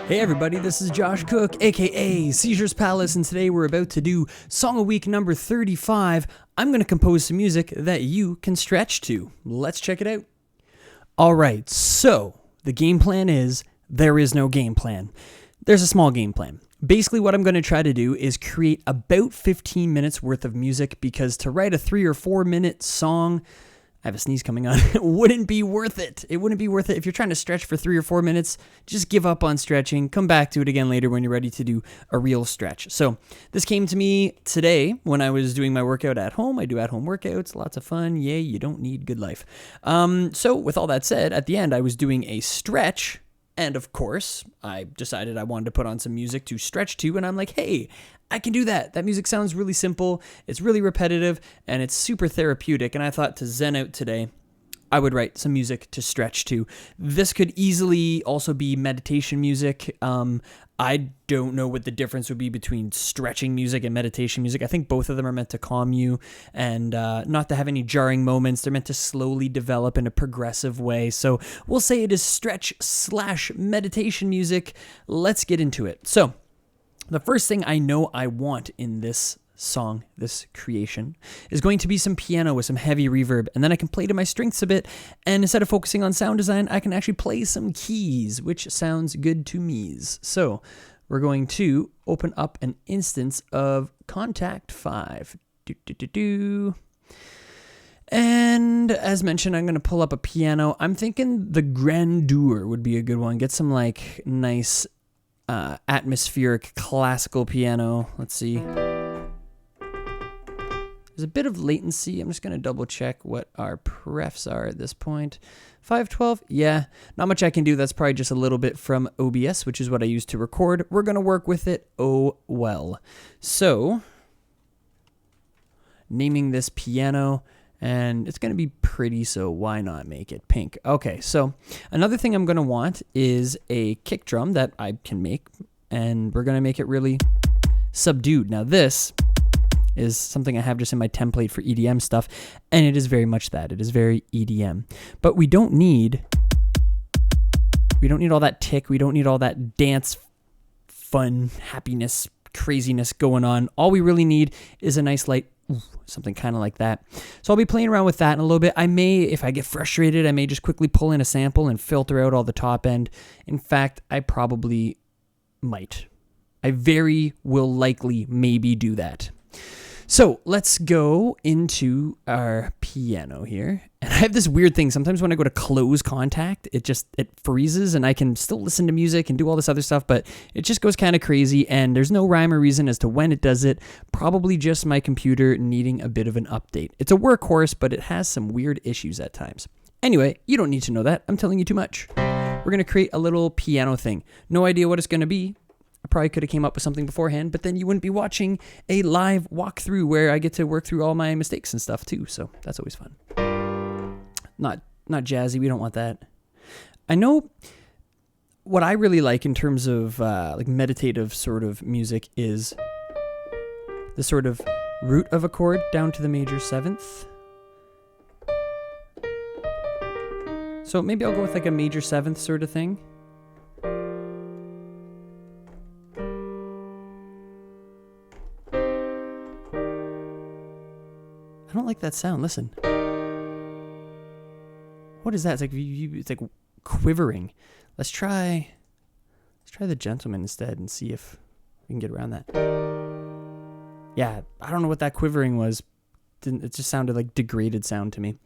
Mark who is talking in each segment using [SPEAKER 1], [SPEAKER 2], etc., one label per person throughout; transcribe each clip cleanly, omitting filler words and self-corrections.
[SPEAKER 1] Hey everybody, this is Josh Cook, aka Seizures Palace, and today we're about to do Song of Week number 35. I'm going to compose some music that you can stretch to. Let's check it out. Alright, so the game plan is there is no game plan. There's a small game plan. Basically what I'm going to try to do is create about 15 minutes worth of music, because to write a 3 or 4 minute song, I have a sneeze coming on, it wouldn't be worth it. It wouldn't be worth it. If you're trying to stretch for 3 or 4 minutes, just give up on stretching. Come back to it again later when you're ready to do a real stretch. So this came to me today when I was doing my workout at home. I do at-home workouts, lots of fun. Yay, you don't need good life. So with all that said, at the end, I was doing a stretch. And of course, I decided I wanted to put on some music to stretch to, and I'm like, hey, I can do that. That music sounds really simple, it's really repetitive, and it's super therapeutic, and I thought to zen out today, I would write some music to stretch to. This could easily also be meditation music. I don't know what the difference would be between stretching music and meditation music. I think both of them are meant to calm you and not to have any jarring moments. They're meant to slowly develop in a progressive way. So we'll say it is stretch/meditation music. Let's get into it. So the first thing I know I want in this song, this creation, is going to be some piano with some heavy reverb, and then I can play to my strengths a bit, and instead of focusing on sound design, I can actually play some keys, which sounds good to me. So we're going to open up an instance of Contact 5. And as mentioned, I'm going to pull up a piano. I'm thinking the Grandeur would be a good one. Get some like nice atmospheric classical piano. Let's see. There's a bit of latency. I'm just going to double check what our prefs are at this point. 512, yeah, not much I can do. That's probably just a little bit from OBS, which is what I use to record. We're going to work with it. Oh, well. So, naming this piano, and it's going to be pretty, so why not make it pink? Okay, so another thing I'm going to want is a kick drum that I can make, and we're going to make it really subdued. Now this is something I have just in my template for EDM stuff, and it is very much that. It is very EDM. But we don't need all that tick, we don't need all that dance, fun, happiness, craziness going on. All we really need is a nice light, something kind of like that. So I'll be playing around with that in a little bit. I may, if I get frustrated, I may just quickly pull in a sample and filter out all the top end. In fact, I probably might. I very will likely maybe do that. So let's go into our piano here. And I have this weird thing. Sometimes when I go to close Contact, it freezes, and I can still listen to music and do all this other stuff, but it just goes kind of crazy, and there's no rhyme or reason as to when it does it. Probably just my computer needing a bit of an update. It's a workhorse, but it has some weird issues at times. Anyway, you don't need to know that. I'm telling you too much. We're going to create a little piano thing. No idea what it's going to be. I probably could have came up with something beforehand, but then you wouldn't be watching a live walkthrough where I get to work through all my mistakes and stuff too, so that's always fun. Not jazzy, we don't want that. I know what I really like in terms of like meditative sort of music is the sort of root of a chord down to the major seventh. So maybe I'll go with like a major seventh sort of thing. I don't like that sound. Listen. What is that? It's like quivering. Let's try the Gentleman instead and see if we can get around that. Yeah, I don't know what that quivering was. It just sounded like degraded sound to me.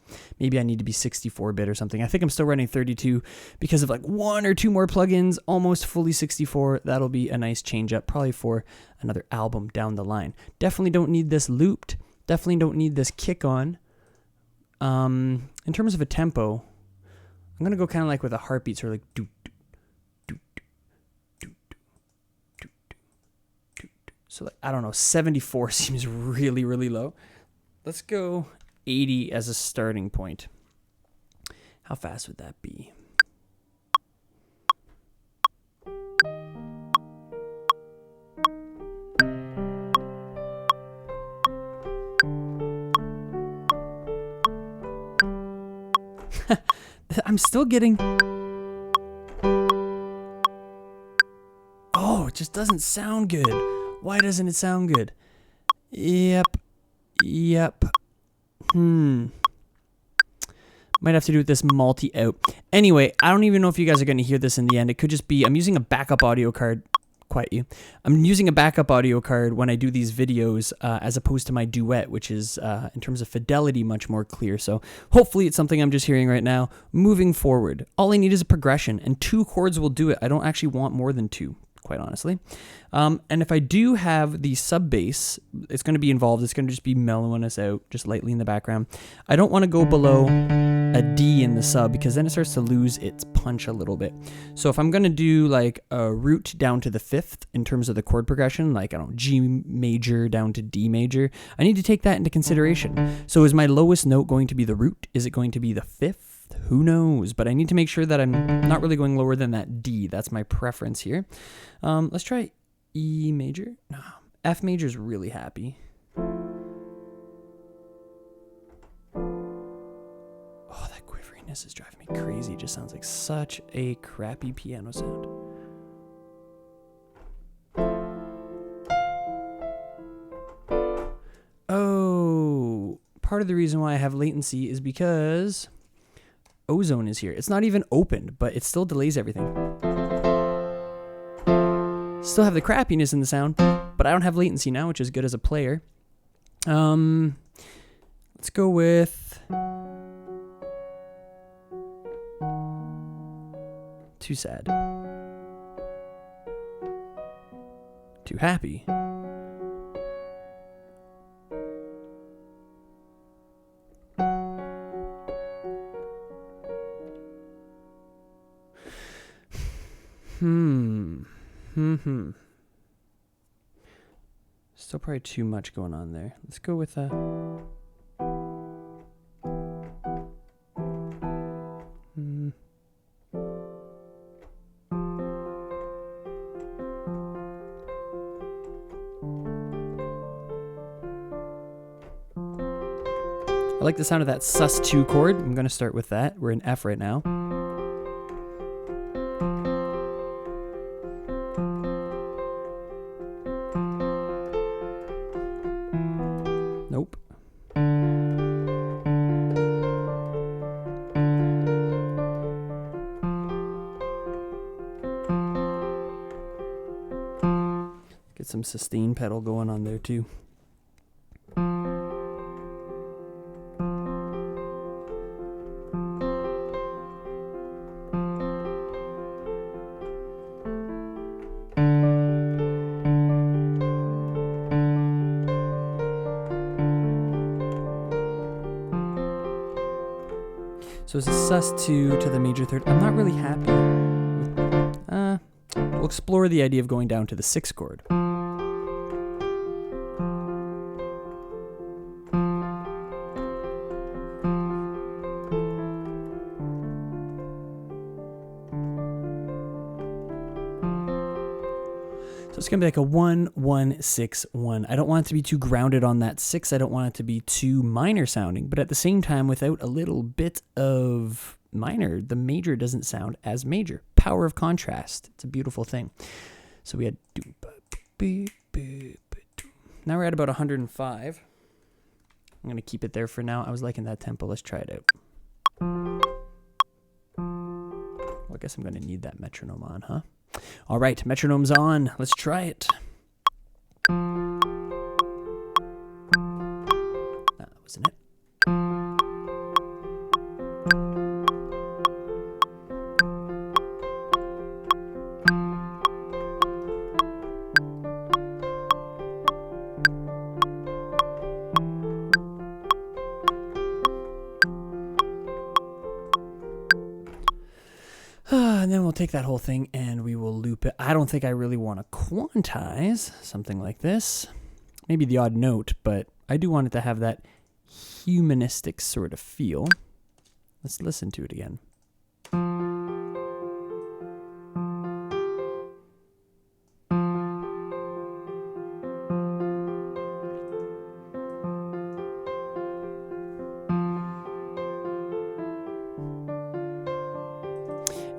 [SPEAKER 1] Maybe I need to be 64-bit or something. I think I'm still running 32 because of like 1 or 2 more plugins, almost fully 64. That'll be a nice change up, probably for another album down the line. Definitely don't need this looped. Definitely don't need this kick on. In terms of a tempo, I'm going to go kind of like with a heartbeat, sort of like do, do, do, do, do, do, do, do. So like, I don't know, 74 seems really, really low. Let's go 80 as a starting point. How fast would that be? I'm still getting... just doesn't sound good. Why doesn't it sound good? Yep. Might have to do with this multi-out. Anyway, I don't even know if you guys are going to hear this in the end. It could just be, I'm using a backup audio card. Quiet you. I'm using a backup audio card when I do these videos as opposed to my duet, which is, in terms of fidelity, much more clear. So hopefully it's something I'm just hearing right now. Moving forward, all I need is a progression, and 2 chords will do it. I don't actually want more than 2, quite honestly. And if I do have the sub bass, it's going to be involved. It's going to just be mellowing us out just lightly in the background. I don't want to go below a D in the sub because then it starts to lose its punch a little bit. So if I'm going to do like a root down to the 5th in terms of the chord progression, like, I don't know, G major down to D major, I need to take that into consideration. So is my lowest note going to be the root? Is it going to be the 5th? Who knows? But I need to make sure that I'm not really going lower than that D. That's my preference here. Let's try E major. No, F major is really happy. Oh, that quiveriness is driving me crazy. It just sounds like such a crappy piano sound. Oh, part of the reason why I have latency is because ozone is here. It's not even opened, but it still delays everything. Still have the crappiness in the sound, but I don't have latency now, which is good as a player. Let's go with too sad. Too happy. Still probably too much going on there. Let's go with a... I like the sound of that sus2 chord. I'm going to start with that. We're in F right now. Nope. Get some sustain pedal going on there too. So it's a sus2 to the major third. I'm not really happy. We'll explore the idea of going down to the 6th chord. So it's going to be like a 1, 1, 6, 1. I don't want it to be too grounded on that 6. I don't want it to be too minor sounding. But at the same time, without a little bit of minor, the major doesn't sound as major. Power of contrast. It's a beautiful thing. So we had... Now we're at about 105. I'm going to keep it there for now. I was liking that tempo. Let's try it out. Well, I guess I'm going to need that metronome on, huh? All right, metronome's on. Let's try it. That wasn't it. And then we'll take that whole thing and we will loop it. I don't think I really want to quantize something like this. Maybe the odd note, but I do want it to have that humanistic sort of feel. Let's listen to it again.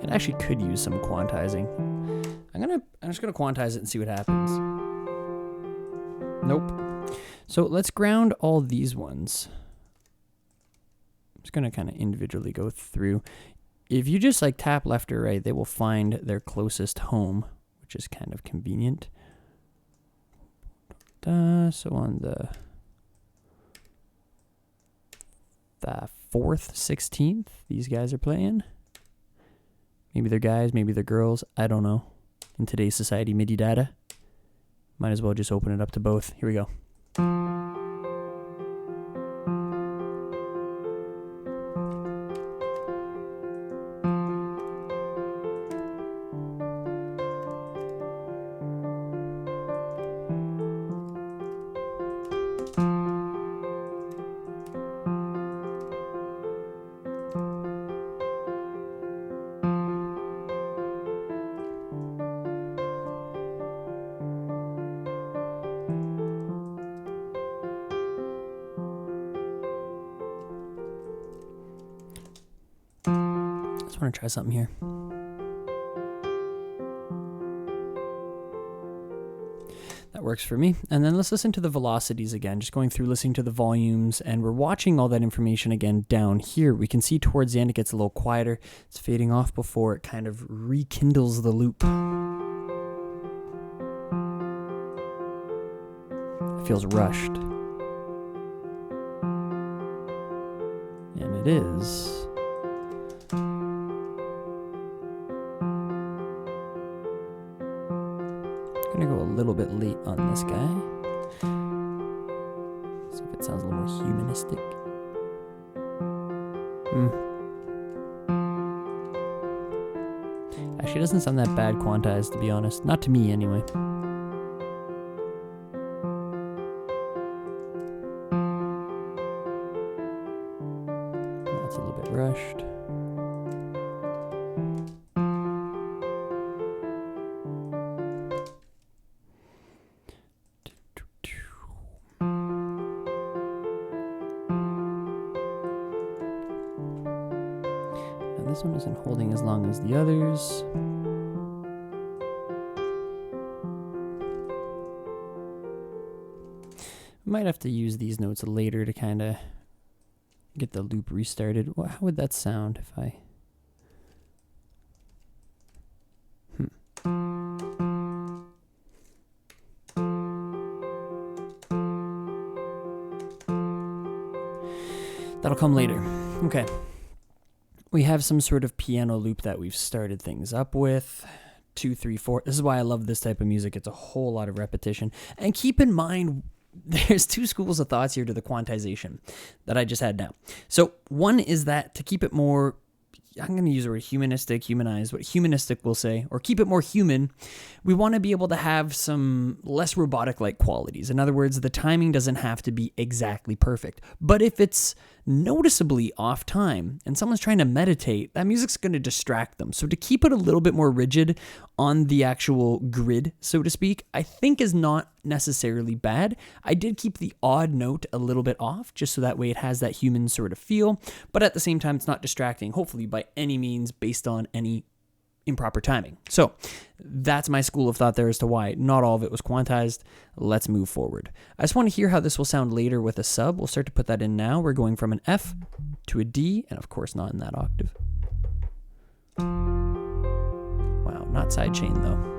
[SPEAKER 1] It actually could use some quantizing. I'm I'm just going to quantize it and see what happens. Nope. So let's ground all these ones. I'm just going to kind of individually go through. If you just like tap left or right, they will find their closest home, which is kind of convenient. So on the 4th, 16th, these guys are playing. Maybe they're guys, maybe they're girls. I don't know. In today's society, MIDI data. Might as well just open it up to both. Here we go. I want to try something here. That works for me. And then let's listen to the velocities again, just going through listening to the volumes, and we're watching all that information again down here. We can see towards the end it gets a little quieter. It's fading off before it kind of rekindles the loop. It feels rushed. And it is. I'm gonna go a little bit late on this guy. See if it sounds a little more humanistic. Actually, it doesn't sound that bad quantized, to be honest. Not to me, anyway. That's a little bit rushed. This one isn't holding as long as the others. Might have to use these notes later to kind of get the loop restarted. How would that sound if I... That'll come later. Okay. We have some sort of piano loop that we've started things up with. 2, 3, 4. This is why I love this type of music. It's a whole lot of repetition. And keep in mind, there's two schools of thoughts here to the quantization that I just had now. So one is that to keep it more, I'm going to use the word humanistic, humanized, what humanistic will say, or keep it more human, we want to be able to have some less robotic-like qualities. In other words, the timing doesn't have to be exactly perfect. But if it's noticeably off time and someone's trying to meditate, that music's going to distract them. So to keep it a little bit more rigid on the actual grid, so to speak, I think is not necessarily bad. I did keep the odd note a little bit off, just so that way it has that human sort of feel, but at the same time, it's not distracting, hopefully by any means, based on any improper timing. So that's my school of thought there as to why not all of it was quantized. Let's move forward. I just want to hear how this will sound later with a sub. We'll start to put that in now. We're going from an F to a D, and of course not in that octave. Wow, not sidechain though.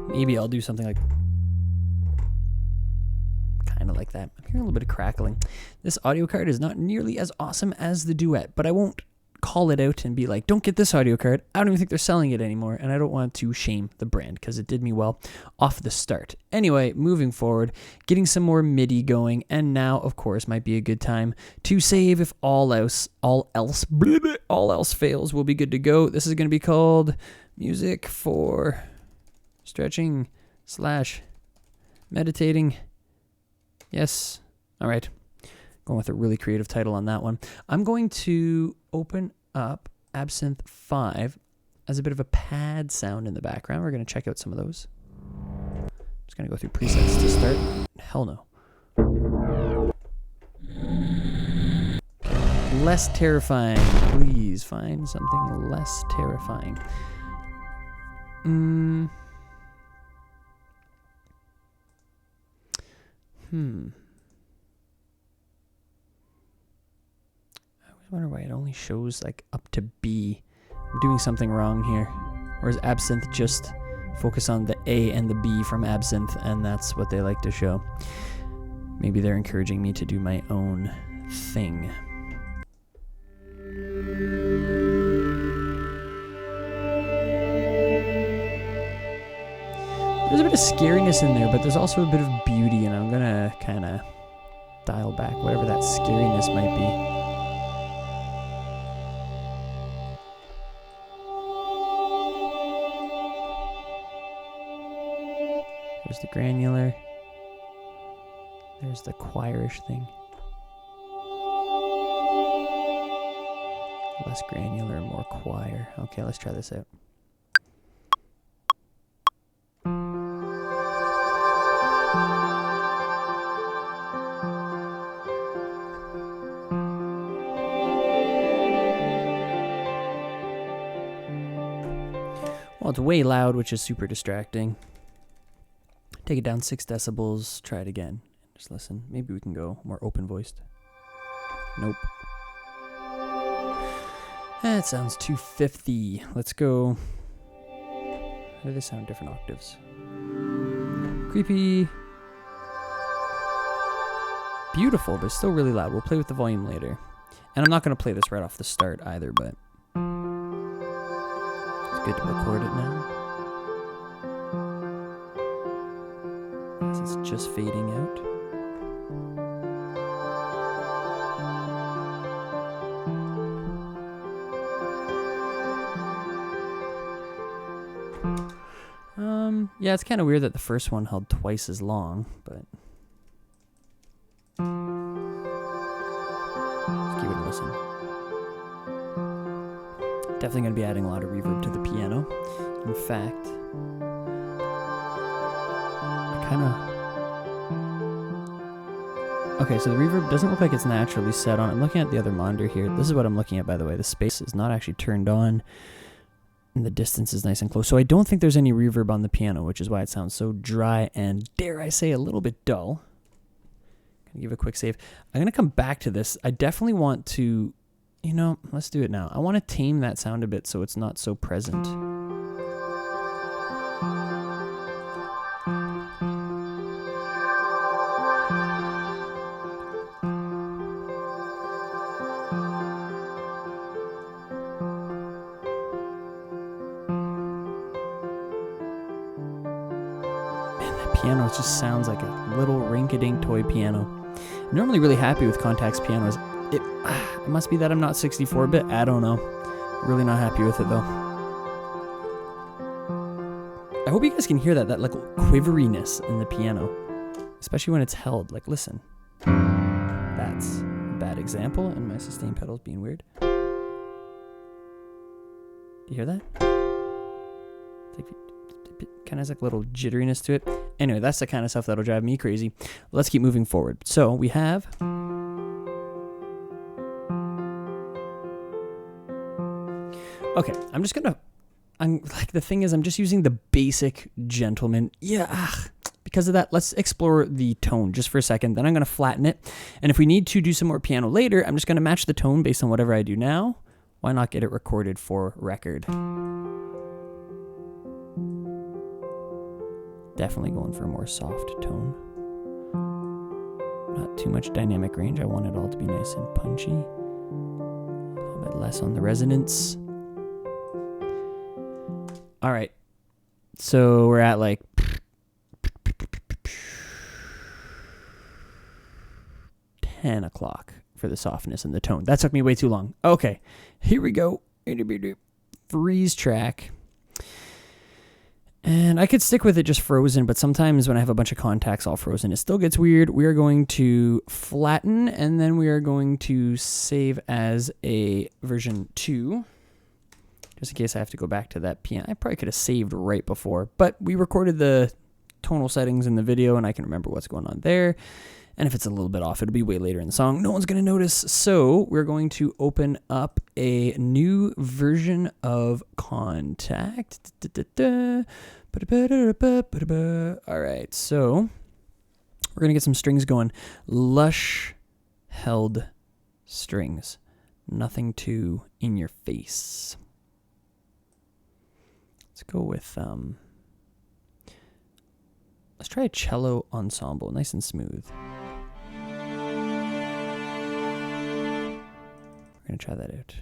[SPEAKER 1] Maybe I'll do something like, kind of like that. I'm hearing a little bit of crackling. This audio card is not nearly as awesome as the Duet, but I won't call it out and be like, don't get this audio card. I don't even think they're selling it anymore, and I don't want to shame the brand because it did me well off the start. Anyway, moving forward, getting some more MIDI going, and now, of course, might be a good time to save if all else fails. We'll be good to go. This is going to be called Music for Stretching / Meditating. Yes. All right. Going with a really creative title on that one. I'm going to open up Absinthe 5 as a bit of a pad sound in the background. We're going to check out some of those. Just going to go through presets to start. Hell no. Less terrifying. Please find something less terrifying. I always wonder why it only shows like up to B. I'm doing something wrong here. Or is Absinthe just focus on the A and the B from Absinthe, and that's what they like to show? Maybe they're encouraging me to do my own thing. There's a bit of scariness in there, but there's also a bit of beauty, and I'm gonna kind of dial back whatever that scariness might be. There's the granular. There's the choirish thing. Less granular, more choir. Okay, let's try this out. Well, it's way loud, which is super distracting. Take it down 6 decibels. Try it again. Just listen. Maybe we can go more open-voiced. Nope. That sounds 250. Let's go. How do they sound different octaves? Creepy. Beautiful, but still really loud. We'll play with the volume later. And I'm not going to play this right off the start either, but it's good to record it now. As it's just fading out. Yeah, it's kind of weird that the first one held twice as long, but let's give it a listen. Definitely going to be adding a lot of reverb to the piano. In fact, okay, so the reverb doesn't look like it's naturally set on. I'm looking at the other monitor here. This is what I'm looking at, by the way. The space is not actually turned on, and the distance is nice and close. So I don't think there's any reverb on the piano, which is why it sounds so dry and, dare I say, a little bit dull. Gonna give a quick save. I'm gonna come back to this. I definitely want to, let's do it now. I want to tame that sound a bit so it's not so present. Piano just sounds like a little rink-a-dink toy piano. I'm normally really happy with Contact's pianos. It must be that I'm not 64-bit. I don't know. Really not happy with it though. I hope you guys can hear that like quiveriness in the piano, especially when it's held. Like, listen. That's a bad example, and my sustain pedal's being weird. Do you hear that? It's like, kind of has like a little jitteriness to it. Anyway, that's the kind of stuff that'll drive me crazy. Let's keep moving forward. So we have okay, the thing is I'm just using the basic Gentleman. Yeah, because of that, let's explore the tone just for a second. Then I'm going to flatten it. And if we need to do some more piano later, I'm just going to match the tone based on whatever I do now. Why not get it recorded for record? Definitely going for a more soft tone. Not too much dynamic range. I want it all to be nice and punchy. A little bit less on the resonance. All right. So we're at like 10 o'clock for the softness and the tone. That took me way too long. Okay, here we go. Freeze track. And I could stick with it just frozen, but sometimes when I have a bunch of contacts all frozen, it still gets weird. We are going to flatten, and then we are going to save as a version 2. just in case I have to go back to that piano. I probably could have saved right before, but we recorded the tonal settings in the video, and I can remember what's going on there. And if it's a little bit off, it'll be way later in the song. No one's going to notice. So we're going to open up a new version of Contact. All right, so we're going to get some strings going. Lush held strings. Nothing too in your face. Let's go with, let's try a cello ensemble, nice and smooth. We're going to try that out.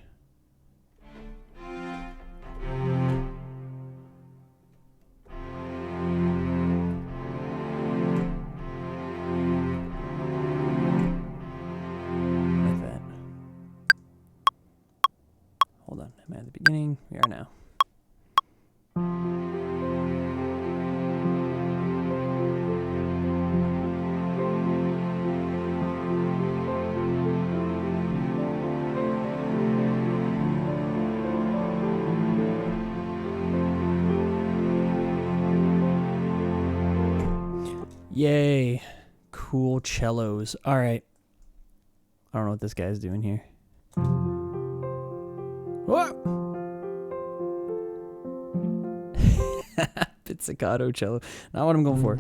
[SPEAKER 1] Like that. Hold on, am I at the beginning? We are now. Yay. Cool cellos. All right. I don't know what this guy's doing here. Whoa! Pizzicato cello. Not what I'm going for.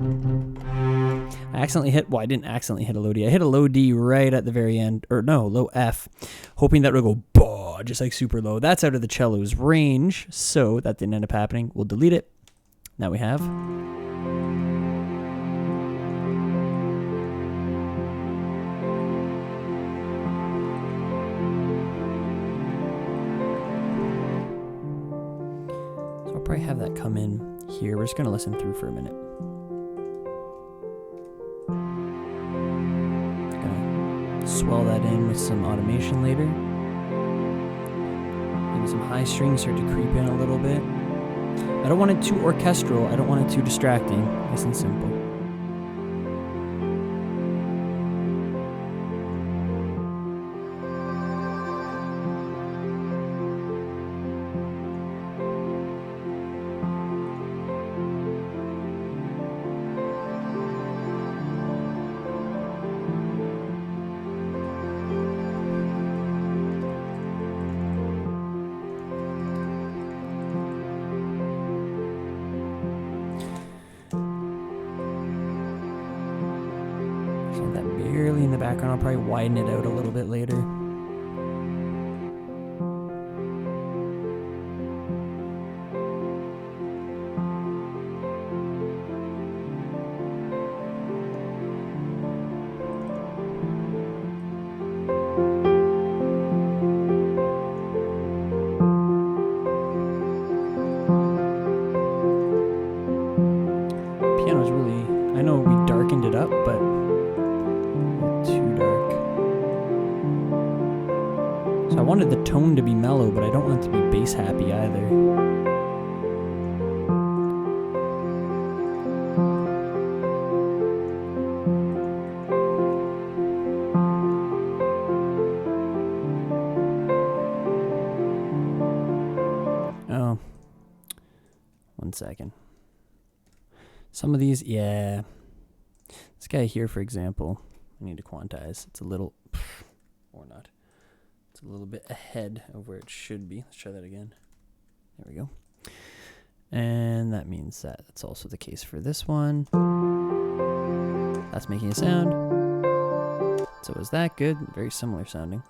[SPEAKER 1] I accidentally hit, well, I didn't accidentally hit a low D. I hit a low D right at the very end, or no, low F, hoping that it would go, bah, just like super low. That's out of the cello's range, so that didn't end up happening. We'll delete it. Now we have... probably have that come in here. We're just going to listen through for a minute. Gonna swell that in with some automation later. Maybe some high strings start to creep in a little bit. I don't want it too orchestral. I don't want it too distracting. Nice and simple. Barely in the background. I'll probably widen it out a little bit later. Piano's really, I know we darkened it up, but too dark. So I wanted the tone to be mellow, but I don't want it to be bass happy either. Oh. 1 second. Some of these, yeah. This guy here, for example, I need to quantize. It's a little, or not. It's a little bit ahead of where it should be. Let's try that again. There we go. And that means that that's also the case for this one. That's making a sound. So is that good? Very similar sounding.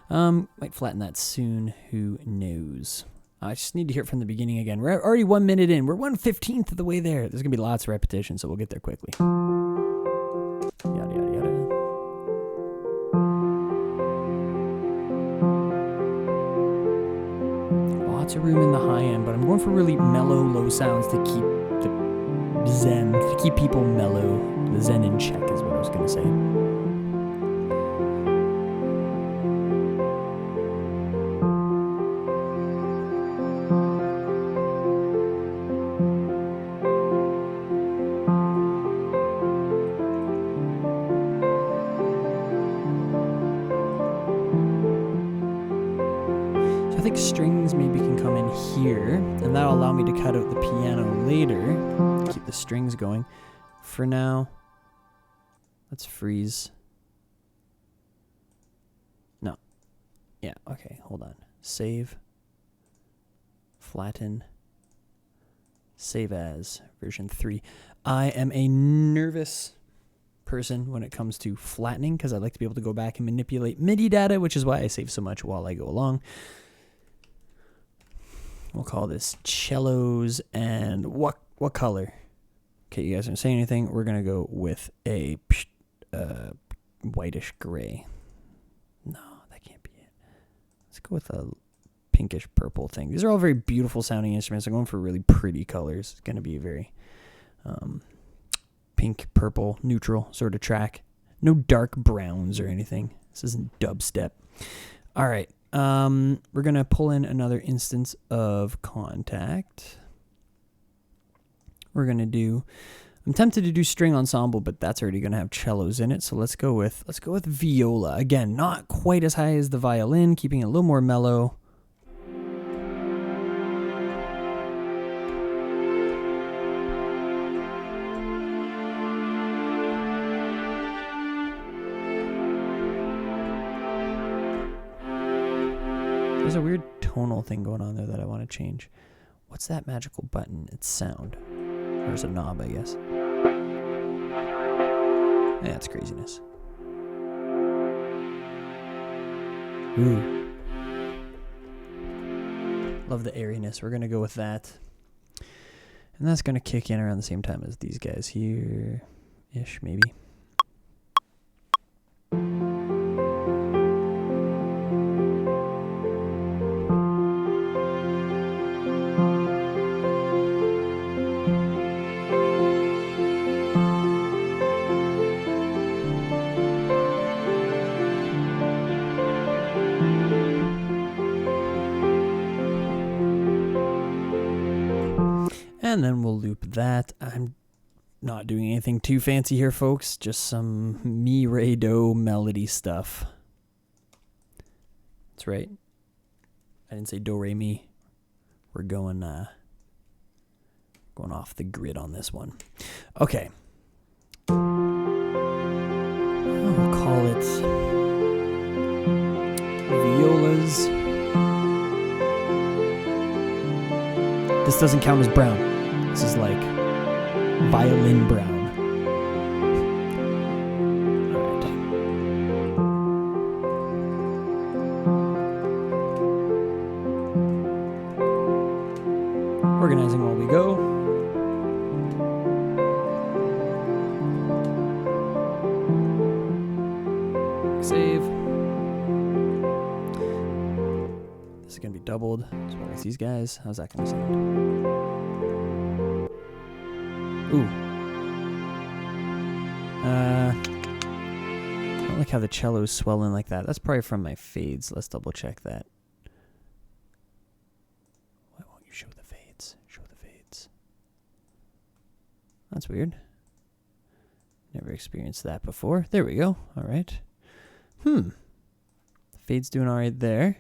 [SPEAKER 1] Might flatten that soon. Who knows? I just need to hear it from the beginning again. We're already 1 minute in. We're 1/15 of the way there. There's going to be lots of repetition, so we'll get there quickly. Yada, yada, yada. Lots of room in the high end, but I'm going for really mellow, low sounds to keep the zen, to keep people mellow. The zen in check is what I was going to say. I think strings maybe can come in here, and that'll allow me to cut out the piano later to keep the strings going. For now, let's freeze. No. Yeah, okay, hold on. Save. Flatten. Save as version 3. I am a nervous person when it comes to flattening because I like to be able to go back and manipulate MIDI data, which is why I save so much while I go along. We'll call this cellos, and what color? Okay, you guys aren't saying anything. We're gonna go with a whitish gray. No, that can't be it. Let's go with a pinkish purple thing. These are all very beautiful sounding instruments. I'm going for really pretty colors. It's gonna be a very pink, purple, neutral sort of track. No dark browns or anything. This isn't dubstep. All right. We're going to pull in another instance of Contact. We're going to do, I'm tempted to do string ensemble, but that's already going to have cellos in it. So let's go with viola. Again, not quite as high as the violin, keeping it a little more mellow. There's a weird tonal thing going on there that I want to change. What's that magical button? It's sound. There's a knob, I guess. Yeah, it's craziness. Ooh. Love the airiness. We're going to go with that. And that's going to kick in around the same time as these guys here-ish, maybe. And then we'll loop that. I'm not doing anything too fancy here, folks. Just some mi, re, do melody stuff. That's right. I didn't say do, re, mi. We're going off the grid on this one. Okay. We'll call it violas. This doesn't count as brown. This is like violin brown. All right. Organizing while we go. Save. This is going to be doubled. So with these guys, how's that going to sound? Ooh. I don't like how the cellos swell in like that. That's probably from my fades. Let's double check that. Why won't you show the fades? Show the fades. That's weird. Never experienced that before. There we go. All right. Fade's doing all right there.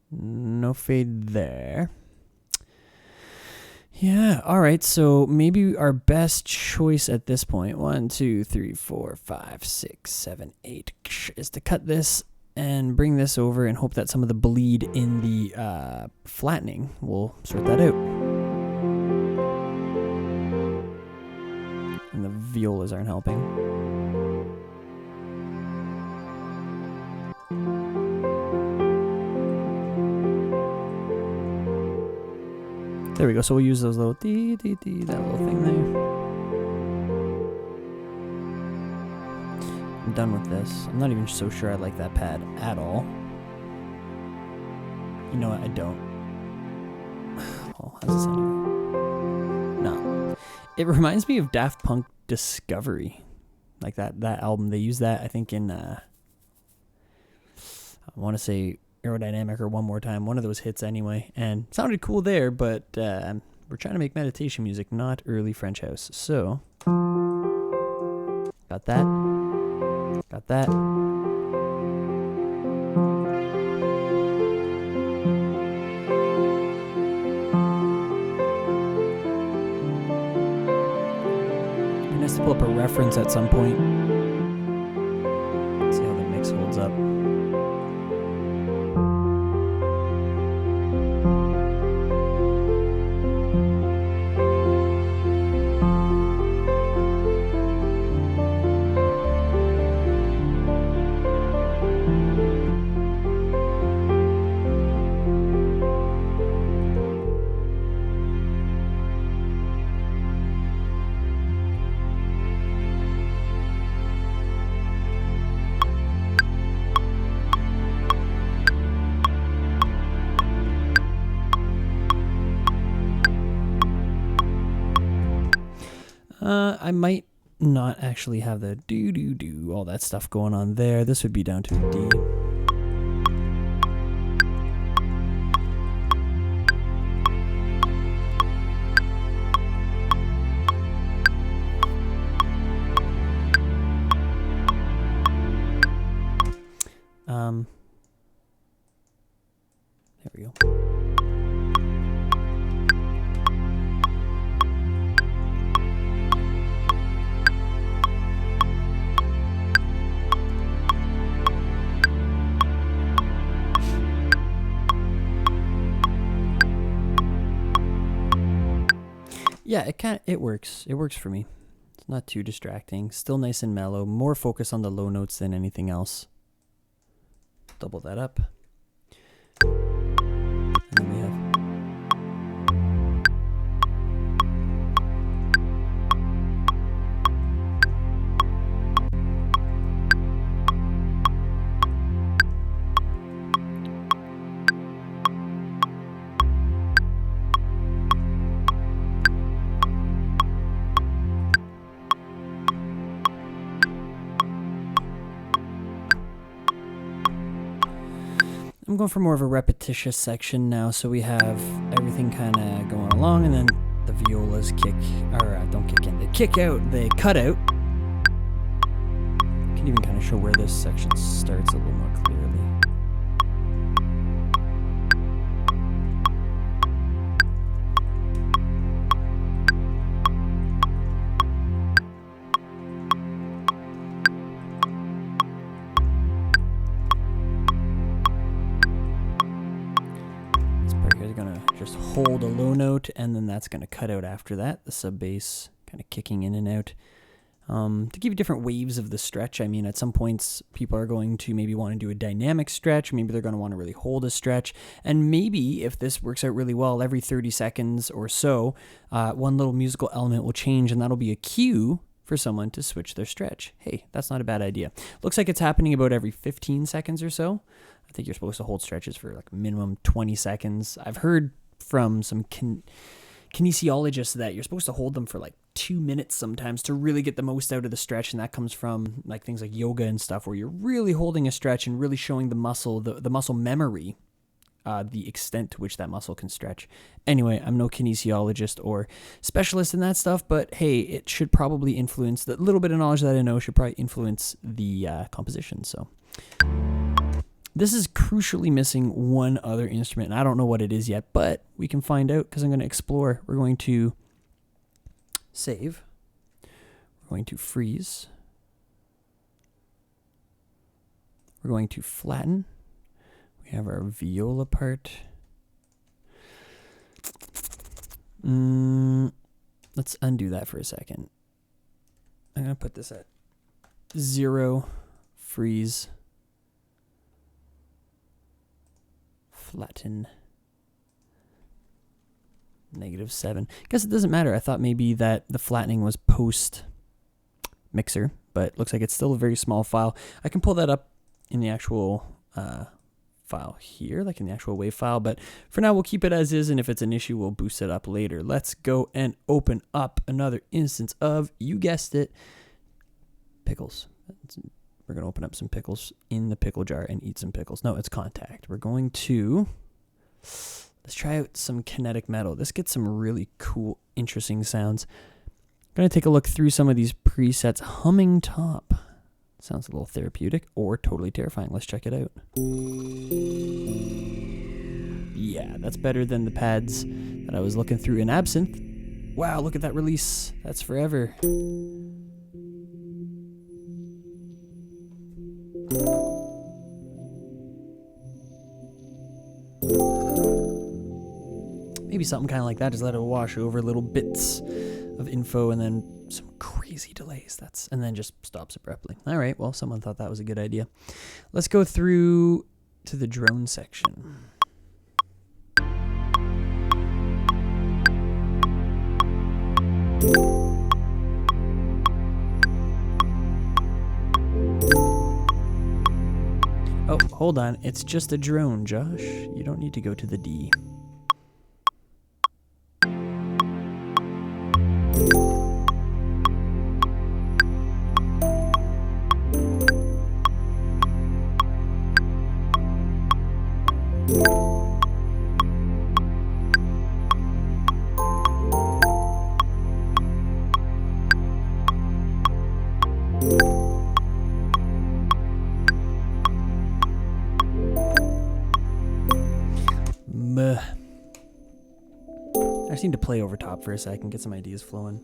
[SPEAKER 1] No fade there. Yeah, all right, so maybe our best choice at this point, 1, 2, 3, 4, 5, 6, 7, 8, is to cut this and bring this over and hope that some of the bleed in the flattening will sort that out. And the violas aren't helping. There we go. So we'll use those little dee, dee, dee, that little thing there. I'm done with this. I'm not even so sure I like that pad at all. You know what? I don't. Oh, how's it sound? No. It reminds me of Daft Punk Discovery. Like that album. They use that, I think, in, I want to say Aerodynamic or One More Time, one of those hits anyway, and it sounded cool there, but we're trying to make meditation music, not early French house. So got that, pull up a reference at some point. See how the mix holds up. I might not actually have the do all that stuff going on there. This would be down to a D. There we go. Yeah, it works. It works for me. It's not too distracting. Still nice and mellow. More focus on the low notes than anything else. Double that up. And then we have... I'm going for more of a repetitious section now, so we have everything kind of going along, and then the violas don't kick in, they kick out, they cut out. I can even kind of show where this section starts a little more clearly. Just hold a low note, and then that's going to cut out after that, the sub bass kind of kicking in and out. To give you different waves of the stretch, I mean, at some points, people are going to maybe want to do a dynamic stretch, maybe they're going to want to really hold a stretch, and maybe if this works out really well, every 30 seconds or so, one little musical element will change, and that'll be a cue for someone to switch their stretch. Hey, that's not a bad idea. Looks like it's happening about every 15 seconds or so. I think you're supposed to hold stretches for like minimum 20 seconds. I've heard from some kinesiologists that you're supposed to hold them for like 2 minutes sometimes to really get the most out of the stretch, and that comes from like things like yoga and stuff where you're really holding a stretch and really showing the muscle, the muscle memory, the extent to which that muscle can stretch. Anyway, I'm no kinesiologist or specialist in that stuff, but hey, it should probably influence, the little bit of knowledge that I know should probably influence the composition. So this is crucially missing one other instrument, and I don't know what it is yet, but we can find out because I'm going to explore. We're going to save. We're going to freeze. We're going to flatten. We have our viola part. Let's undo that for a second. I'm going to put this at 0, freeze, flatten, -7. Guess it doesn't matter. I thought maybe that the flattening was post mixer, but looks like it's still a very small file. I can pull that up in the actual file here, like in the actual WAV file, but for now we'll keep it as is, and if it's an issue we'll boost it up later. Let's go and open up another instance of, you guessed it, pickles. We're going to open up some pickles in the pickle jar and eat some pickles. No, it's Contact. We're going to, let's try out some kinetic metal. This gets some really cool, interesting sounds. I'm going to take a look through some of these presets. Humming Top. Sounds a little therapeutic or totally terrifying. Let's check it out. Yeah, that's better than the pads that I was looking through in Absinthe. Wow, look at that release. That's forever. Maybe something kind of like that. Just let it wash over little bits of info and then some crazy delays. And then just stops abruptly. All right, well, someone thought that was a good idea. Let's go through to the drone section. Oh, hold on. It's just a drone, Josh. You don't need to go to the D. I just need to play over top for a second, get some ideas flowing.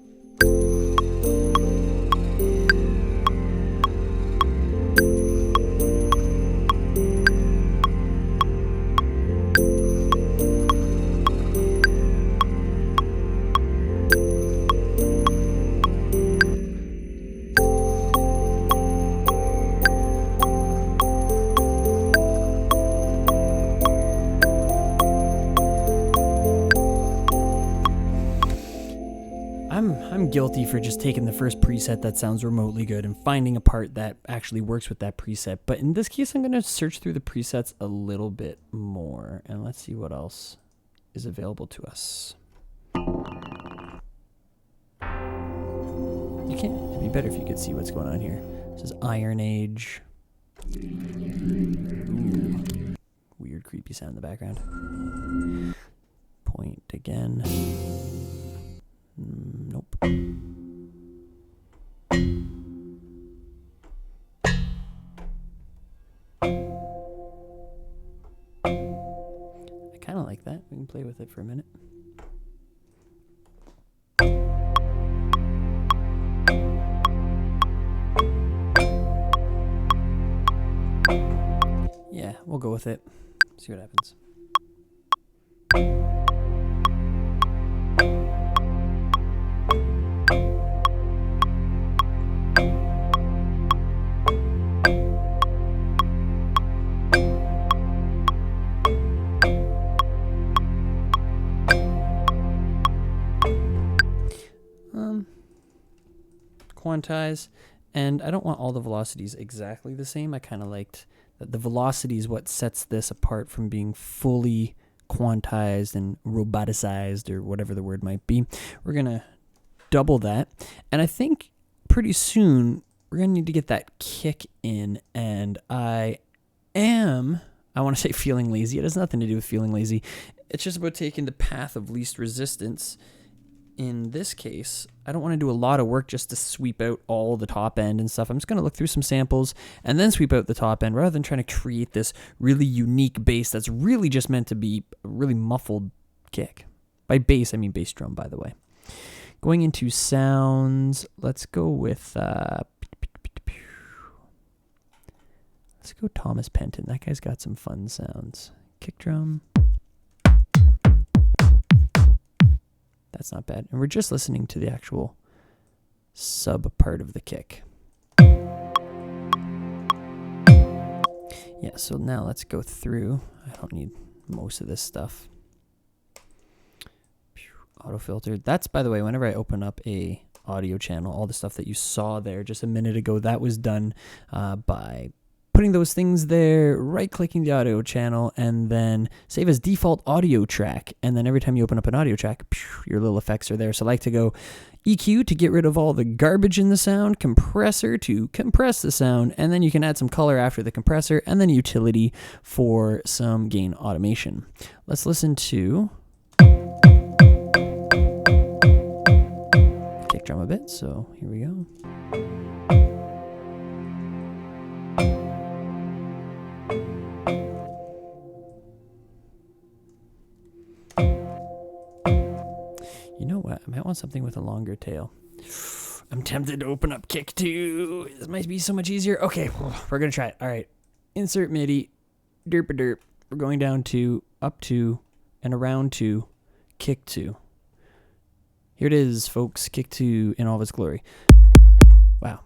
[SPEAKER 1] I'm guilty for just taking the first preset that sounds remotely good and finding a part that actually works with that preset. But in this case, I'm going to search through the presets a little bit more. And let's see what else is available to us. It'd be better if you could see what's going on here. This is Iron Age. Ooh. Weird, creepy sound in the background. Point again. Nope. I kind of like that. We can play with it for a minute. Yeah, we'll go with it. See what happens. Quantize, and I don't want all the velocities exactly the same. I kind of liked that the velocity is what sets this apart from being fully quantized and roboticized, or whatever the word might be. We're gonna double that, and I think pretty soon we're gonna need to get that kick in, and I want to say feeling lazy. It has nothing to do with feeling lazy. It's just about taking the path of least resistance. In this case, I don't want to do a lot of work just to sweep out all the top end and stuff. I'm just going to look through some samples and then sweep out the top end rather than trying to create this really unique bass that's really just meant to be a really muffled kick. By bass, I mean bass drum, by the way. Going into sounds, let's go with... let's go Thomas Penton. That guy's got some fun sounds. Kick drum. That's not bad. And we're just listening to the actual sub part of the kick. Yeah, so now let's go through. I don't need most of this stuff. Auto filter. That's, by the way, whenever I open up a audio channel, all the stuff that you saw there just a minute ago, that was done by putting those things there, right-clicking the audio channel, and then save as default audio track. And then every time you open up an audio track, your little effects are there. So I like to go EQ to get rid of all the garbage in the sound, compressor to compress the sound, and then you can add some color after the compressor, and then utility for some gain automation. Let's listen to kick drum a bit. So here we go. You know what? I might want something with a longer tail. I'm tempted to open up kick too. This might be so much easier. Okay, we're going to try it. All right. Insert MIDI. Derp-a-derp. We're going down to, up to, and around to kick 2. Here it is, folks. Kick 2 in all of its glory. Wow.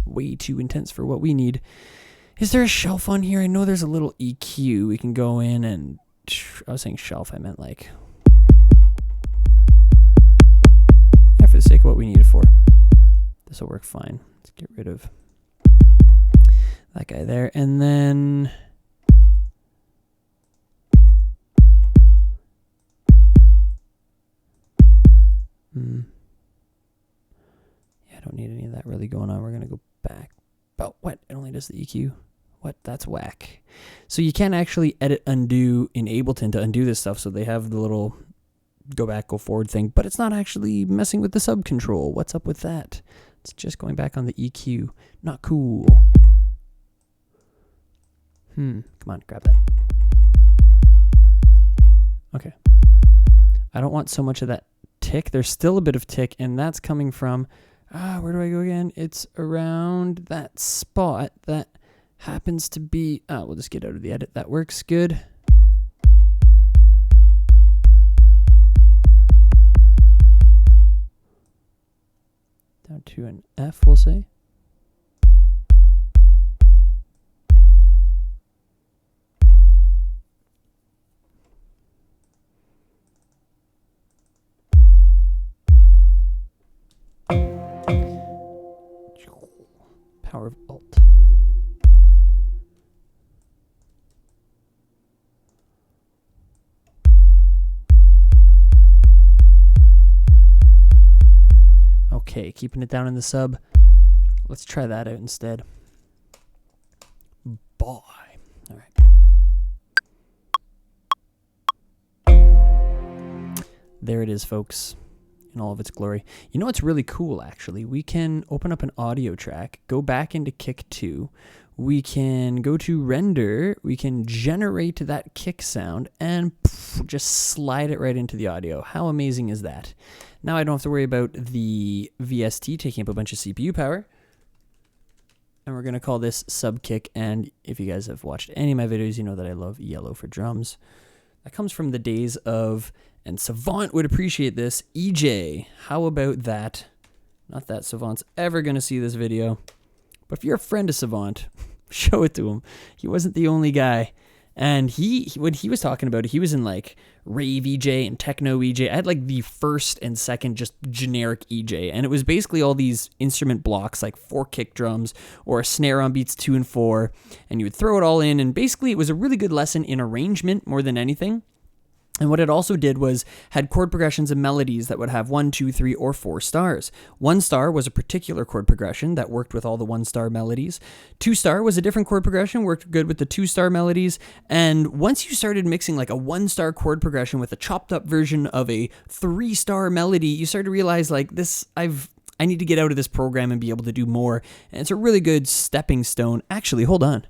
[SPEAKER 1] Way too intense for what we need. Is there a shelf on here? I know there's a little EQ. We can go in and... I was saying shelf. I meant like... Yeah, for the sake of what we need it for. This will work fine. Let's get rid of that guy there. And then... Yeah, I don't need any of that really going on. We're going to go back. But what? It only does the EQ? What? That's whack. So you can't actually edit, undo in Ableton to undo this stuff. So they have the little go back, go forward thing. But it's not actually messing with the sub control. What's up with that? It's just going back on the EQ. Not cool. Come on, grab that. Okay. I don't want so much of that tick. There's still a bit of tick, and that's coming from, where do I go again? It's around that spot that happens to be, we'll just get out of the edit. That works good. Down to an F, we'll say. Power of Alt. Okay, keeping it down in the sub. Let's try that out instead. Boy. All right. There it is, folks. In all of its glory. You know what's really cool, actually? We can open up an audio track, go back into kick 2. We can go to render. We can generate that kick sound and just slide it right into the audio. How amazing is that? Now I don't have to worry about the VST taking up a bunch of CPU power. And we're going to call this sub kick. And if you guys have watched any of my videos, you know that I love yellow for drums. That comes from the days of, and Savant would appreciate this, EJ. How about that? Not that Savant's ever going to see this video, but if you're a friend of Savant, show it to him. He wasn't the only guy. And when he was talking about it, he was in like rave EJ and techno EJ. I had like the first and second just generic EJ. And it was basically all these instrument blocks, like 4 kick drums or a snare on beats 2 and 4. And you would throw it all in. And basically it was a really good lesson in arrangement more than anything. And what it also did was had chord progressions and melodies that would have 1, 2, 3, or 4 stars. 1 star was a particular chord progression that worked with all the 1-star melodies. 2 star was a different chord progression, worked good with the 2-star melodies. And once you started mixing like a 1-star chord progression with a chopped up version of a 3-star melody, you started to realize like I need to get out of this program and be able to do more. And it's a really good stepping stone. Actually, hold on.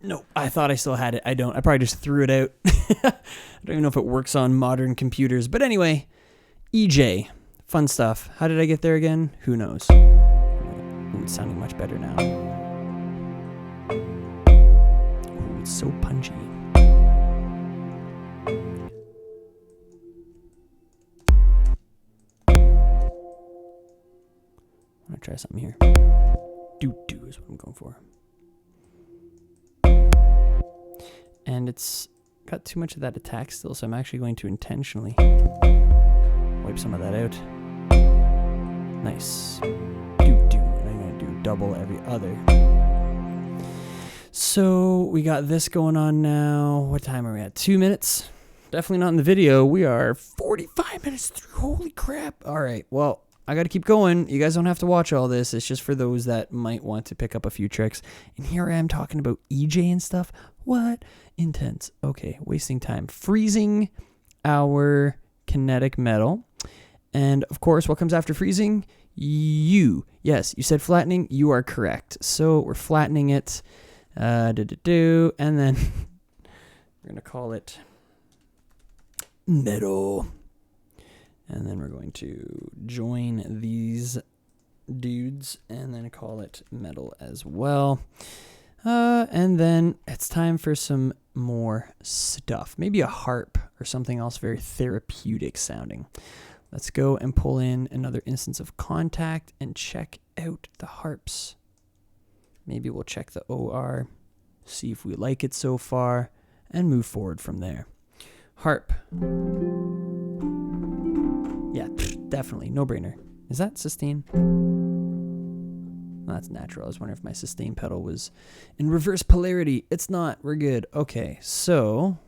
[SPEAKER 1] No, I thought I still had it. I don't. I probably just threw it out. I don't even know if it works on modern computers. But anyway, EJ. Fun stuff. How did I get there again? Who knows? Ooh, it's sounding much better now. Ooh, it's so punchy. I'm going to try something here. Do is what I'm going for. And it's got too much of that attack still, so I'm actually going to intentionally wipe some of that out. Nice. And I'm going to do double every other. So we got this going on now. What time are we at? 2 minutes? Definitely not in the video. We are 45 minutes through. Holy crap. All right. Well, I got to keep going. You guys don't have to watch all this. It's just for those that might want to pick up a few tricks. And here I am talking about EJ and stuff. What? Intense. Okay, wasting time. Freezing our kinetic metal. And of course, what comes after freezing? Yes, you said flattening. You are correct. So we're flattening it. And then we're going to call it metal. And then we're going to join these dudes, and then call it metal as well. And then it's time for some more stuff. Maybe a harp or something else very therapeutic sounding. Let's go and pull in another instance of Contact and check out the harps. Maybe we'll check the OR, see if we like it so far, and move forward from there. Harp. Yeah, definitely. No-brainer. Is that sustain? Well, that's natural. I was wondering if my sustain pedal was in reverse polarity. It's not. We're good. Okay, so...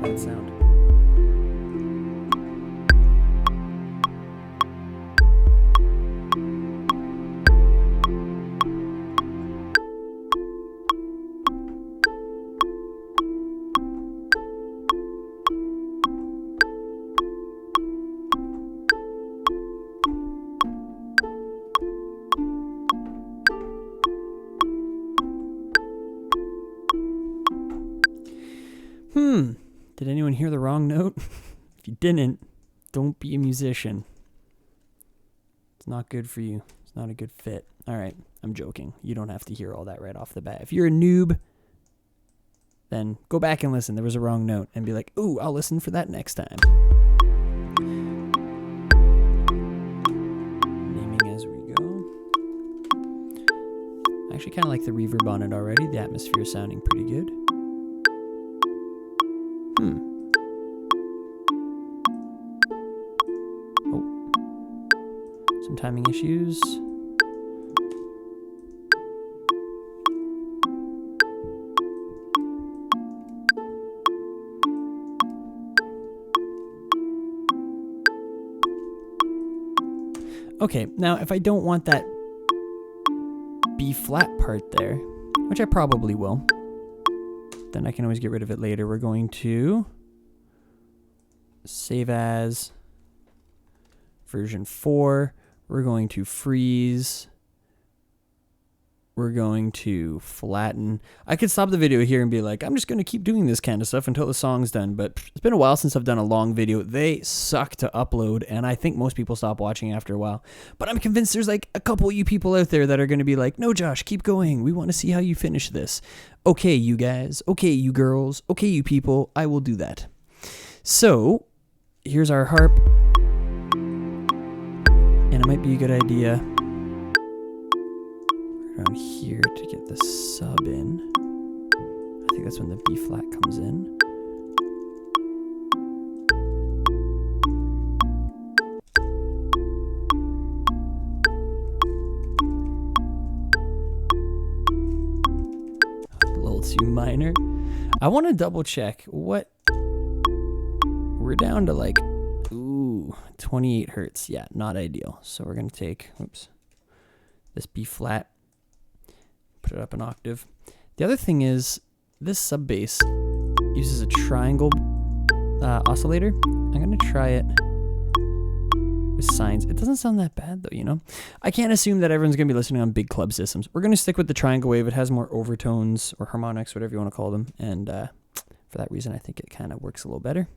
[SPEAKER 1] that sound. Did anyone hear the wrong note? If you didn't, don't be a musician. It's not good for you. It's not a good fit. All right, I'm joking. You don't have to hear all that right off the bat. If you're a noob, then go back and listen. There was a wrong note and be like, ooh, I'll listen for that next time. Naming as we go. I actually kind of like the reverb on it already. The atmosphere is sounding pretty good. Oh. Some timing issues. Okay, now if I don't want that B flat part there, which I probably will, then I can always get rid of it later. We're going to save as version 4. We're going to freeze. We're going to flatten. I could stop the video here and be like, I'm just going to keep doing this kind of stuff until the song's done. But it's been a while since I've done a long video. They suck to upload, and I think most people stop watching after a while. But I'm convinced there's like a couple of you people out there that are going to be like, no, Josh, keep going. We want to see how you finish this. Okay, you guys. Okay, you girls. Okay, you people. I will do that. So here's our harp. And it might be a good idea around here to get the sub in. I think that's when the B flat comes in. A little too minor. I want to double check what we're down to, like 28 hertz. Yeah, not ideal. So we're going to take, this B flat, put it up an octave. The other thing is this sub bass uses a triangle oscillator. I'm going to try it with sines. It doesn't sound that bad though, you know? I can't assume that everyone's going to be listening on big club systems. We're going to stick with the triangle wave. It has more overtones or harmonics, whatever you want to call them. And for that reason, I think it kind of works a little better.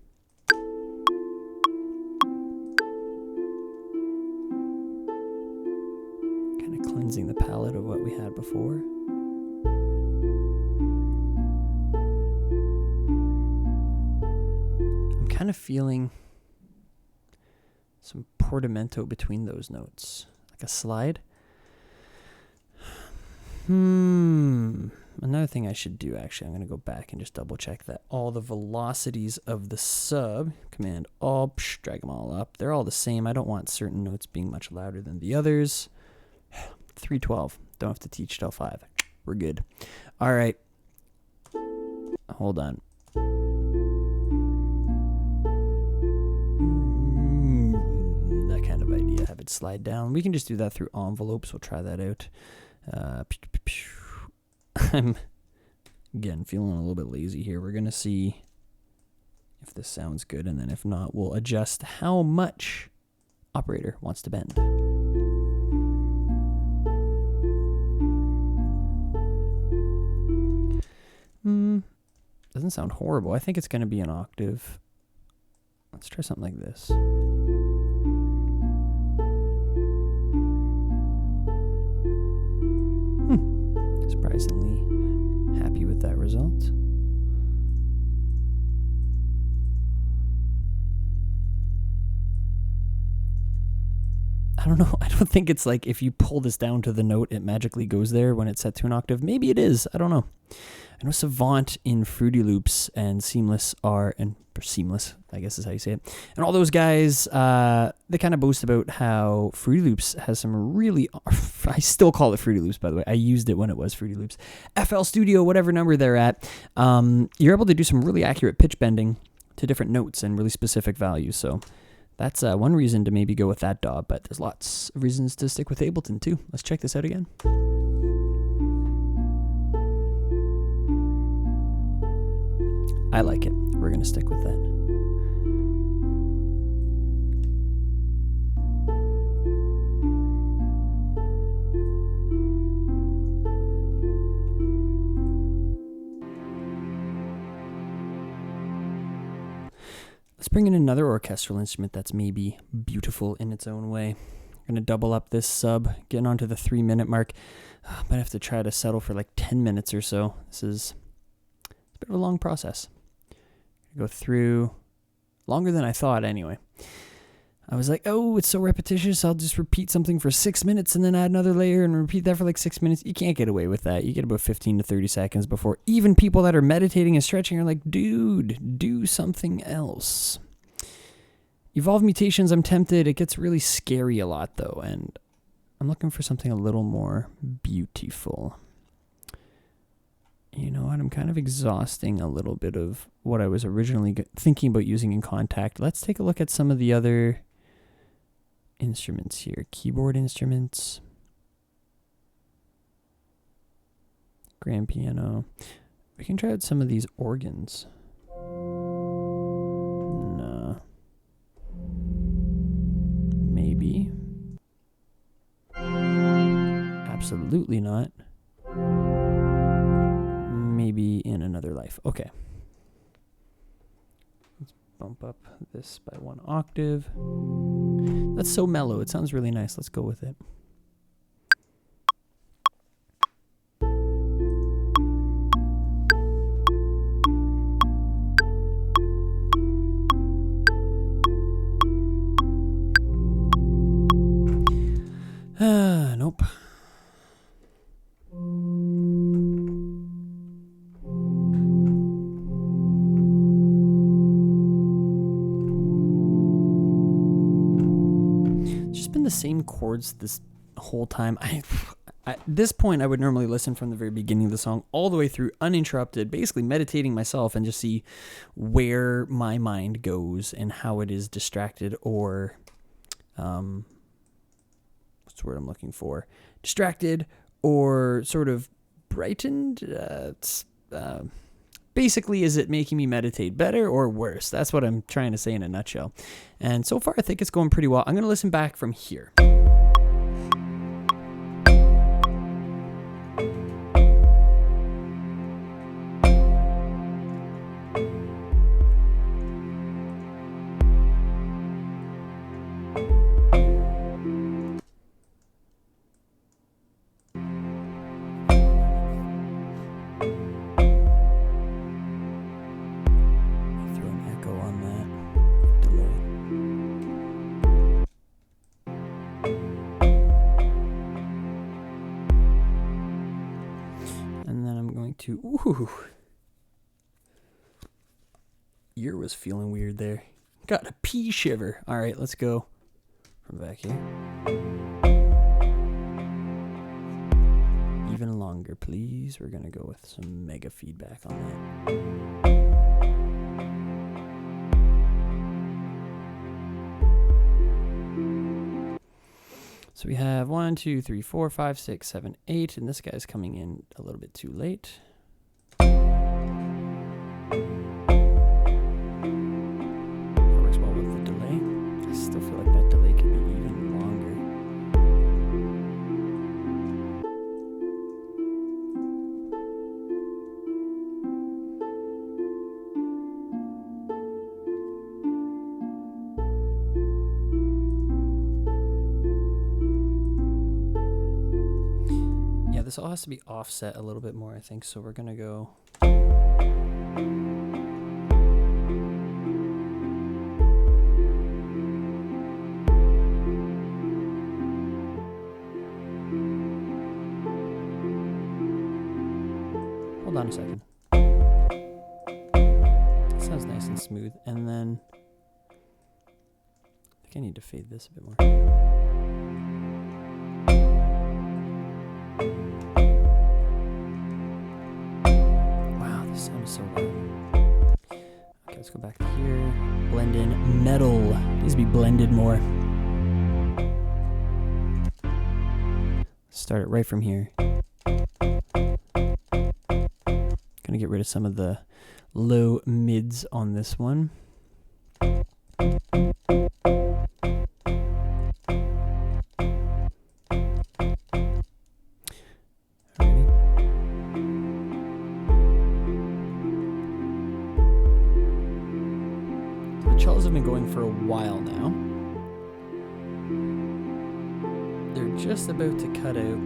[SPEAKER 1] Cleansing the palette of what we had before. I'm kind of feeling some portamento between those notes, like a slide. Another thing I should do, actually, I'm going to go back and just double check that all the velocities of the sub, Command Alt, drag them all up. They're all the same. I don't want certain notes being much louder than the others. 312. Don't have to teach till 5. We're good. All right. Hold on. That kind of idea. Have it slide down. We can just do that through envelopes. We'll try that out. I'm, again, feeling a little bit lazy here. We're going to see if this sounds good, and then if not, we'll adjust how much operator wants to bend. Doesn't sound horrible. I think it's going to be an octave. Let's try something like this. Surprisingly happy with that result. I don't know. I don't think it's like if you pull this down to the note, it magically goes there when it's set to an octave. Maybe it is. I don't know. I know Savant in Fruity Loops and Seamless Seamless, I guess is how you say it. And all those guys, they kind of boast about how Fruity Loops has some really, I still call it Fruity Loops, by the way. I used it when it was Fruity Loops. FL Studio, whatever number they're at, you're able to do some really accurate pitch bending to different notes and really specific values. So that's one reason to maybe go with that DAW, but there's lots of reasons to stick with Ableton too. Let's check this out again. I like it. We're going to stick with that. Let's bring in another orchestral instrument that's maybe beautiful in its own way. I'm going to double up this sub, getting onto the 3-minute mark. Might have to try to settle for like 10 minutes or so. This is a bit of a long process. Go through longer than I thought anyway. I was like, oh, it's so repetitious. I'll just repeat something for 6 minutes and then add another layer and repeat that for like 6 minutes. You can't get away with that. You get about 15 to 30 seconds before even people that are meditating and stretching are like, dude, do something else. Evolve Mutations, I'm tempted. It gets really scary a lot though, and I'm looking for something a little more beautiful. You know what? I'm kind of exhausting a little bit of what I was originally thinking about using in Contact. Let's take a look at some of the other instruments here. Keyboard instruments. Grand piano. We can try out some of these organs. No. Maybe. Absolutely not. Maybe in another life. Okay. Let's bump up this by 1 octave. That's so mellow. It sounds really nice. Let's go with it. Nope. The same chords this whole time. At this point, I would normally listen from the very beginning of the song all the way through uninterrupted, basically meditating myself and just see where my mind goes and how it is distracted or, what's the word I'm looking for? Distracted or sort of brightened. Basically, is it making me meditate better or worse? That's what I'm trying to say in a nutshell. And so far, I think it's going pretty well. I'm going to listen back from here. Ooh. Ear was feeling weird there. Got a pea shiver. All right, let's go from back here. Even longer, please. We're going to go with some mega feedback on that. So we have 1, 2, 3, 4, 5, 6, 7, 8, and this guy's coming in a little bit too late. Works well with the delay. I still feel like that delay can be even longer. this all has to be offset a little bit more, I think. So we're going to go... Hold on a second. That sounds nice and smooth. And then I think I need to fade this a bit more. Wow, this sounds so loud. Okay, let's go back to here. Blend in metal. Needs to be blended more. Start it right from here. Gonna get rid of some of the low mids on this one. The cellos have been going for a while now. They're just about to cut out.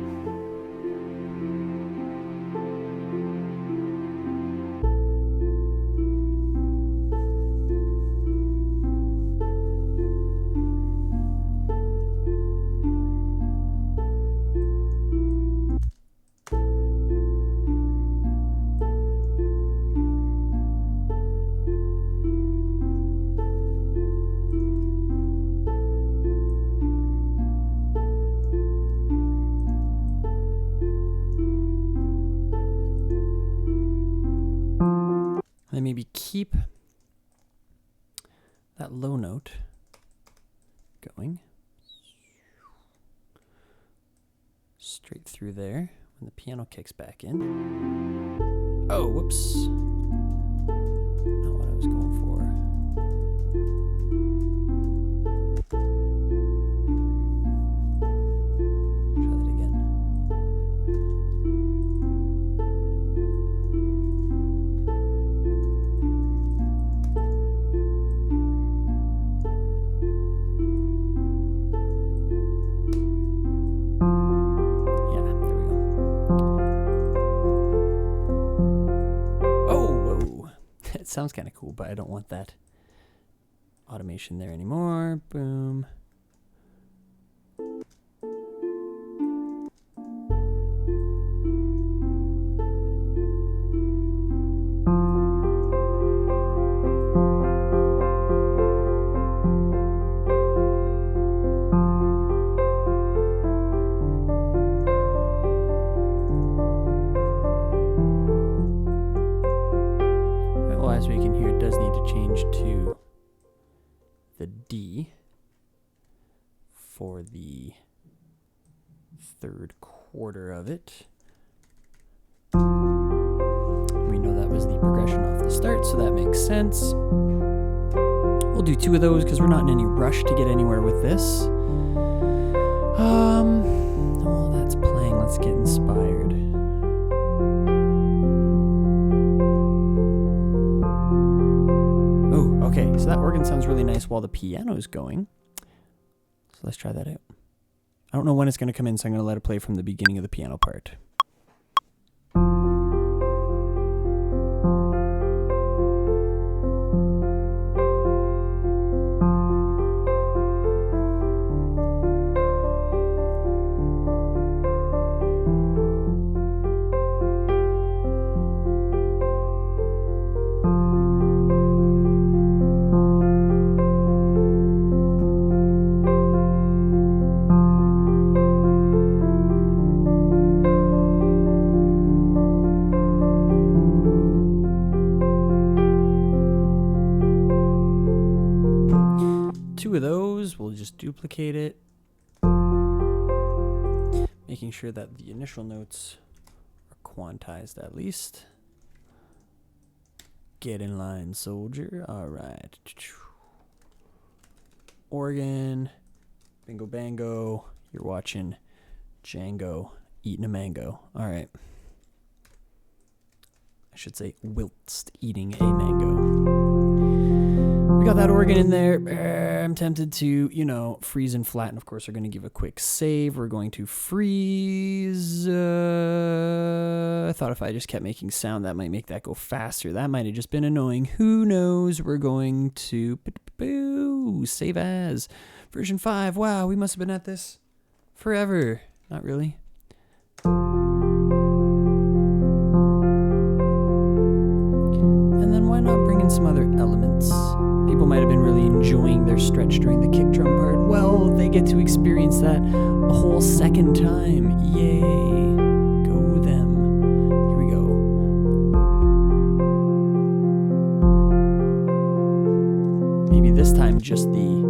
[SPEAKER 1] And maybe keep that low note going straight through there when the piano kicks back in. Oh, whoops. Not what I was going for. Try that again. Sounds kind of cool, but I don't want that automation there anymore. Boom. As we can hear, it does need to change to the D for the third quarter of it. We know that was the progression off the start, so that makes sense. We'll do 2 of those because we're not in any rush to get anywhere with this. While that's playing, let's get inspired. Okay, so that organ sounds really nice while the piano is going. So let's try that out. I don't know when it's going to come in, so I'm going to let it play from the beginning of the piano part. Of those, we'll just duplicate it, making sure that the initial notes are quantized at least. Get in line, soldier. All right. Organ, bingo bango. You're watching Django eating a mango. All right. I should say whilst eating a mango. We got that organ in there. I'm tempted to, freeze and flatten. Of course, we're going to give a quick save. We're going to freeze. I thought if I just kept making sound, that might make that go faster. That might have just been annoying. Who knows? We're going to save as version 5. Wow, we must have been at this forever. Not really. And then why not bring in some other elements? People might have been really enjoying their stretch during the kick drum part. Well, they get to experience that a whole second time. Yay. Go them. Here we go. Maybe this time just the...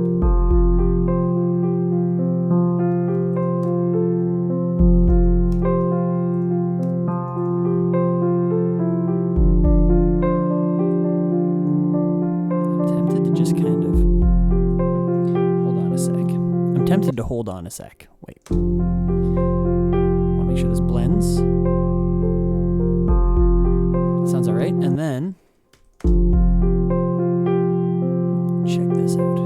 [SPEAKER 1] tempted to hold on a sec. Wait. I want to make sure this blends. Sounds all right. And then check this out.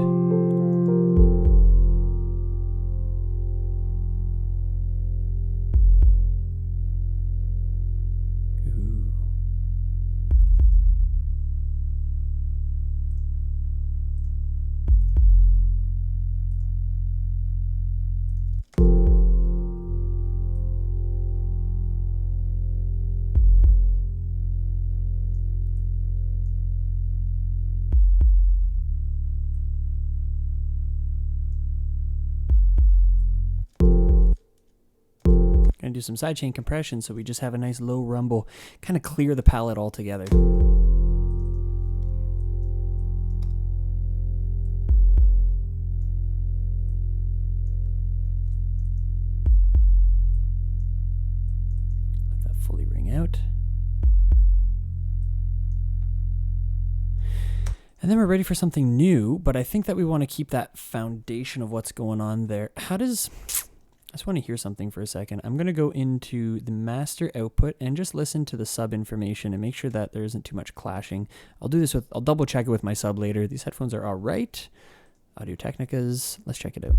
[SPEAKER 1] Ooh. Gonna do some sidechain compression so we just have a nice low rumble, kind of clear the palette altogether. Let that fully ring out. And then we're ready for something new, but I think that we want to keep that foundation of what's going on there. I just want to hear something for a second. I'm going to go into the master output and just listen to the sub information and make sure that there isn't too much clashing. I'll double check it with my sub later. These headphones are all right. Audio Technicas. Let's check it out.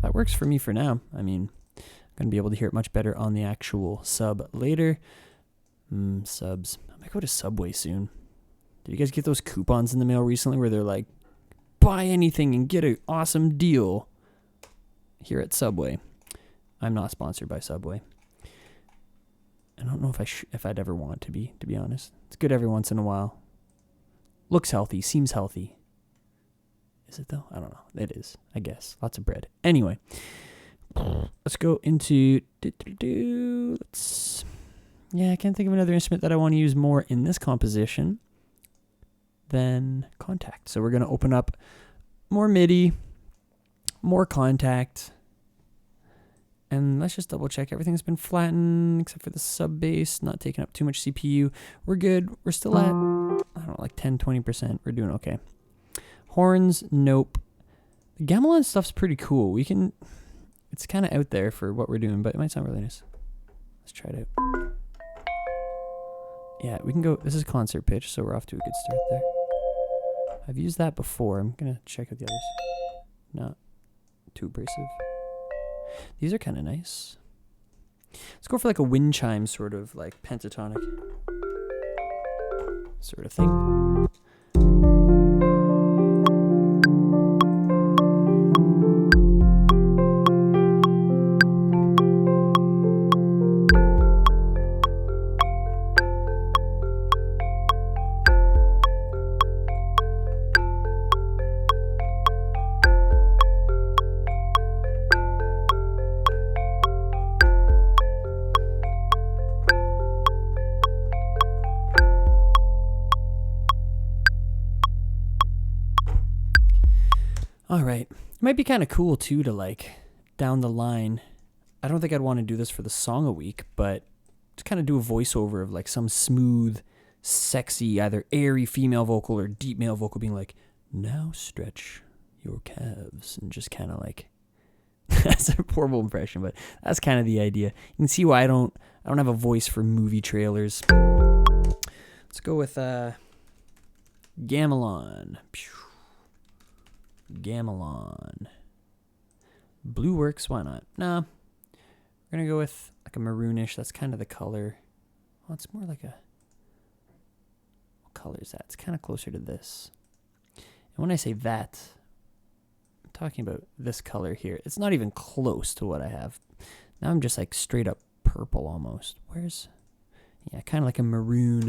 [SPEAKER 1] That works for me for now. I mean, I'm going to be able to hear it much better on the actual sub later. Subs. I might go to Subway soon. Did you guys get those coupons in the mail recently where they're like, buy anything and get an awesome deal here at Subway? I'm not sponsored by Subway. I don't know if I'd ever want to be honest. It's good every once in a while. Looks healthy, seems healthy. Is it though? I don't know. It is, I guess. Lots of bread. Anyway, let's go into... I can't think of another instrument that I want to use more in this composition than Contact. So we're going to open up more MIDI, more Contact, and let's just double check. Everything's been flattened except for the sub bass, not taking up too much CPU. We're good. We're still at, I don't know, like 10, 20%. We're doing okay. Horns, nope. The gamelan stuff's pretty cool. It's kind of out there for what we're doing, but it might sound really nice. Let's try it out. Yeah, we can go, this is concert pitch, so we're off to a good start there. I've used that before. I'm going to check out the others. Not too abrasive. These are kind of nice. Let's go for like a wind chime sort of like pentatonic sort of thing. All right. It might be kind of cool, too, to, like, down the line. I don't think I'd want to do this for the song a week, but to kind of do a voiceover of, like, some smooth, sexy, either airy female vocal or deep male vocal being like, now stretch your calves, and just kind of, like, That's a horrible impression, but that's kind of the idea. You can see why I don't have a voice for movie trailers. Let's go with Gamelon. Gamelon. Blue works, why not? Nah. We're going to go with like a maroonish. That's kind of the color. Well, it's more like a... What color is that? It's kind of closer to this. And when I say that, I'm talking about this color here. It's not even close to what I have. Now I'm just like straight up purple almost. Where's... Yeah, kind of like a maroon.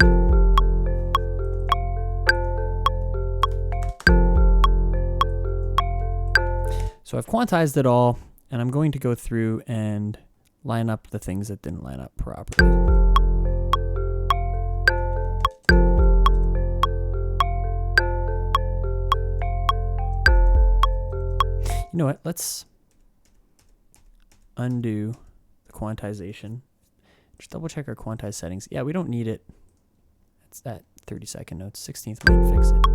[SPEAKER 1] So I've quantized it all, and I'm going to go through and line up the things that didn't line up properly. You know what? Let's undo the quantization. Just double check our quantized settings. Yeah, we don't need it. It's that 30-second notes. 16th might fix it.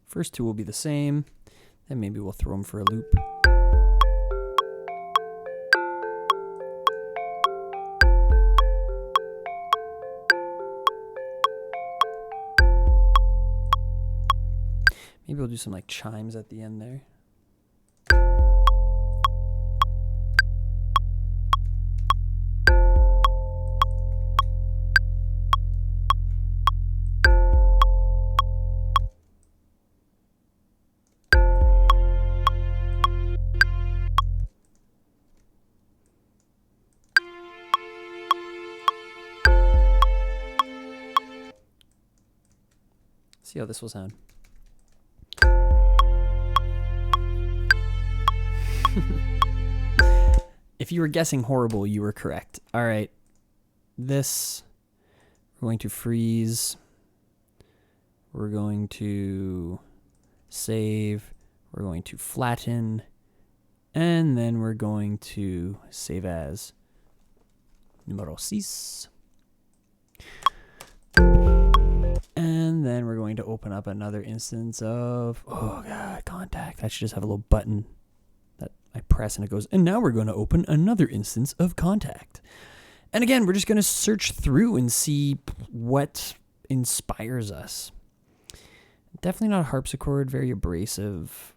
[SPEAKER 1] First two will be the same, then maybe we'll throw them for a loop. Maybe we'll do some like chimes at the end there. See how this will sound. If you were guessing horrible, you were correct. All right. This, we're going to freeze. We're going to save. We're going to flatten. And then we're going to save as numero 6. And then we're going to open up another instance of, oh God, Contact. That should just have a little button that I press and it goes, and now we're going to open another instance of Contact. And again, we're just going to search through and see what inspires us. Definitely not a harpsichord, very abrasive.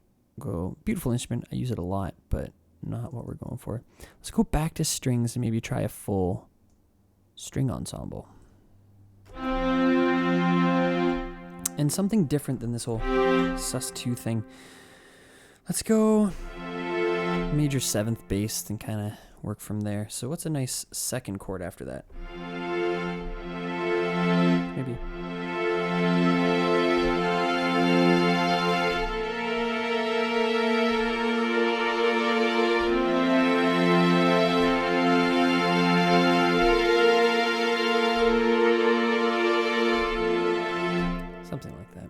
[SPEAKER 1] Beautiful instrument. I use it a lot, but not what we're going for. Let's go back to strings and maybe try a full string ensemble. And something different than this whole sus2 thing. Let's go major 7th based and kind of work from there. So what's a nice second chord after that? Maybe. Something like that.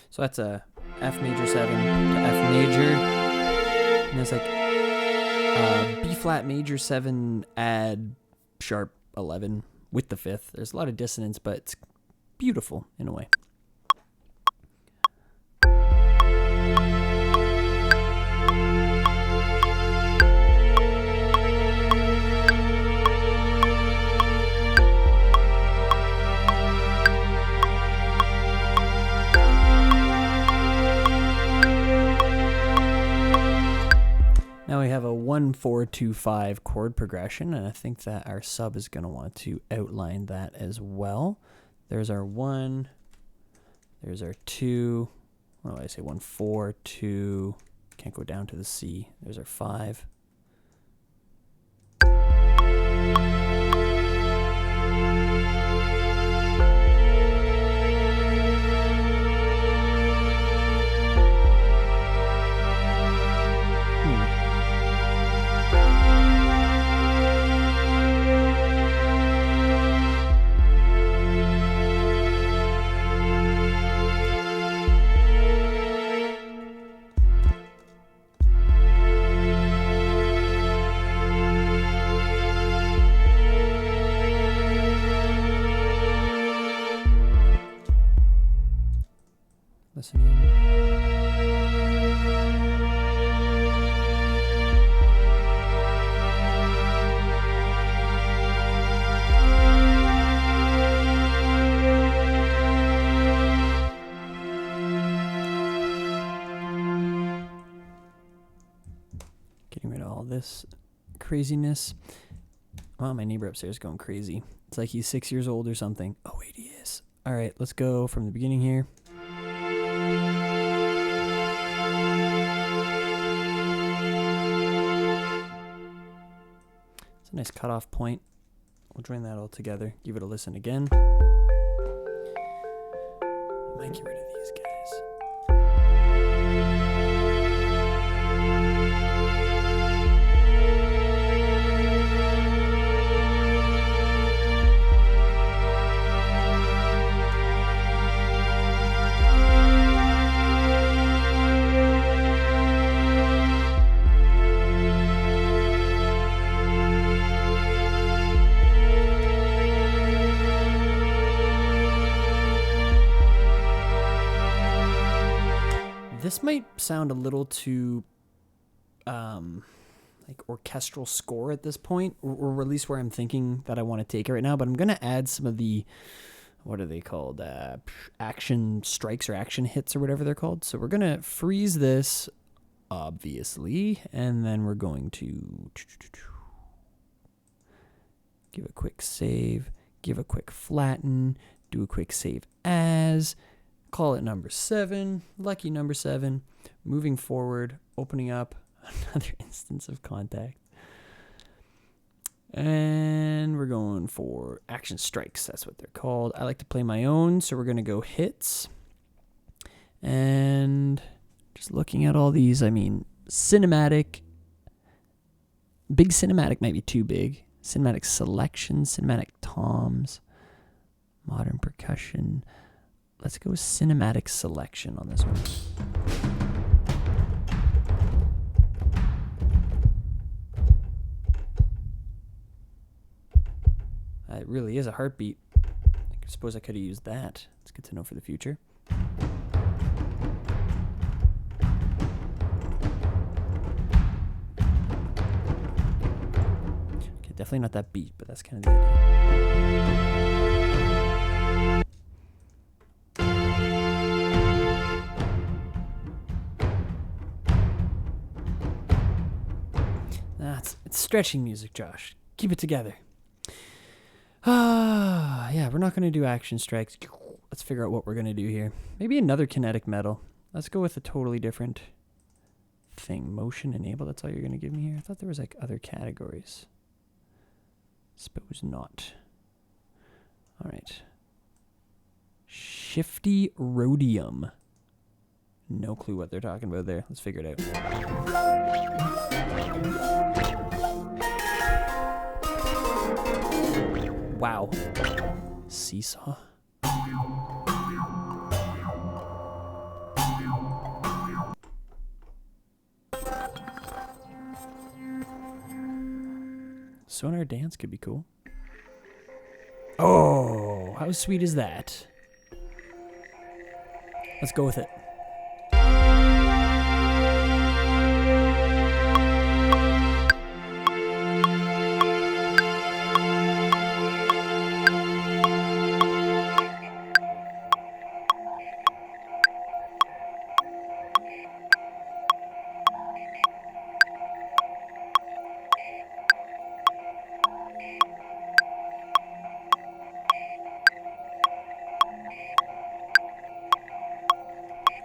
[SPEAKER 1] So that's a F major 7 to F major. And there's like B flat major 7 add sharp 11 with the 5th. There's a lot of dissonance, but it's beautiful in a way. Now we have a 1-4-2-5 chord progression, and I think that our sub is going to want to outline that as well. There's our 1, there's our 2, what do I say, 1, 4, 2, can't go down to the C, there's our 5. this craziness. Wow, my neighbor upstairs is going crazy. It's like he's 6 years old or something. Oh, wait, he is. All right, let's go from the beginning here. It's a nice cutoff point. We'll join that all together. Give it a listen again. I might get rid of these guys. This might sound a little too like orchestral score at this point, or at least where I'm thinking that I want to take it right now, but I'm going to add some of the, what are they called, action strikes or action hits or whatever they're called. So we're going to freeze this, obviously, and then we're going to give a quick save, give a quick flatten, do a quick save as, call it number 7, lucky number 7, moving forward, opening up another instance of contact. And we're going for action strikes, that's what they're called. I like to play my own, so we're going to go hits. And just looking at all these, I mean, cinematic, big cinematic might be too big. Cinematic selection, cinematic toms, modern percussion. Let's go with cinematic selection on this one. It really is a heartbeat. I suppose I could have used that. It's good to know for the future. Okay, definitely not that beat, but that's kind of the idea. It's stretching music, Josh. Keep it together. Yeah, we're not going to do action strikes. Let's figure out what we're going to do here. Maybe another kinetic metal. Let's go with a totally different thing. Motion enable, that's all you're going to give me here? I thought there was like other categories. Suppose not. All right. Shifty rhodium. No clue what they're talking about there. Let's figure it out. Wow. Seesaw. Sonar dance could be cool. Oh, how sweet is that? Let's go with it.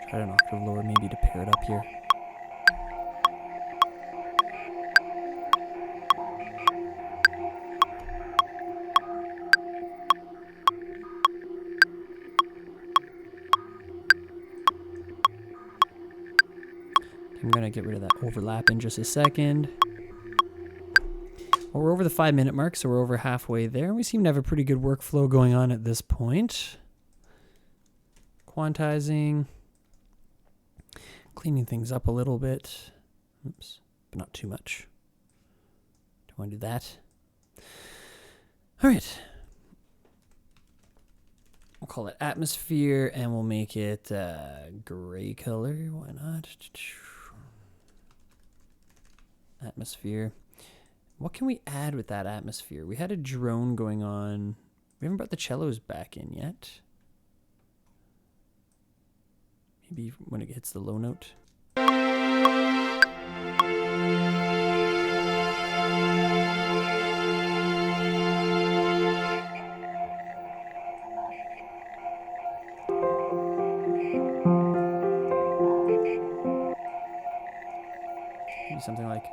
[SPEAKER 1] Try an octave lower maybe to pair it up here. I'm going to get rid of that overlap in just a second. Well, we're over the 5-minute mark, so we're over halfway there. We seem to have a pretty good workflow going on at this point. Quantizing. Cleaning things up a little bit. Oops, but not too much. Don't want to do that. All right. We'll call it atmosphere, and we'll make it gray color. Why not? Atmosphere. What can we add with that atmosphere? We had a drone going on. We haven't brought the cellos back in yet. Maybe when it hits the low note. Maybe something like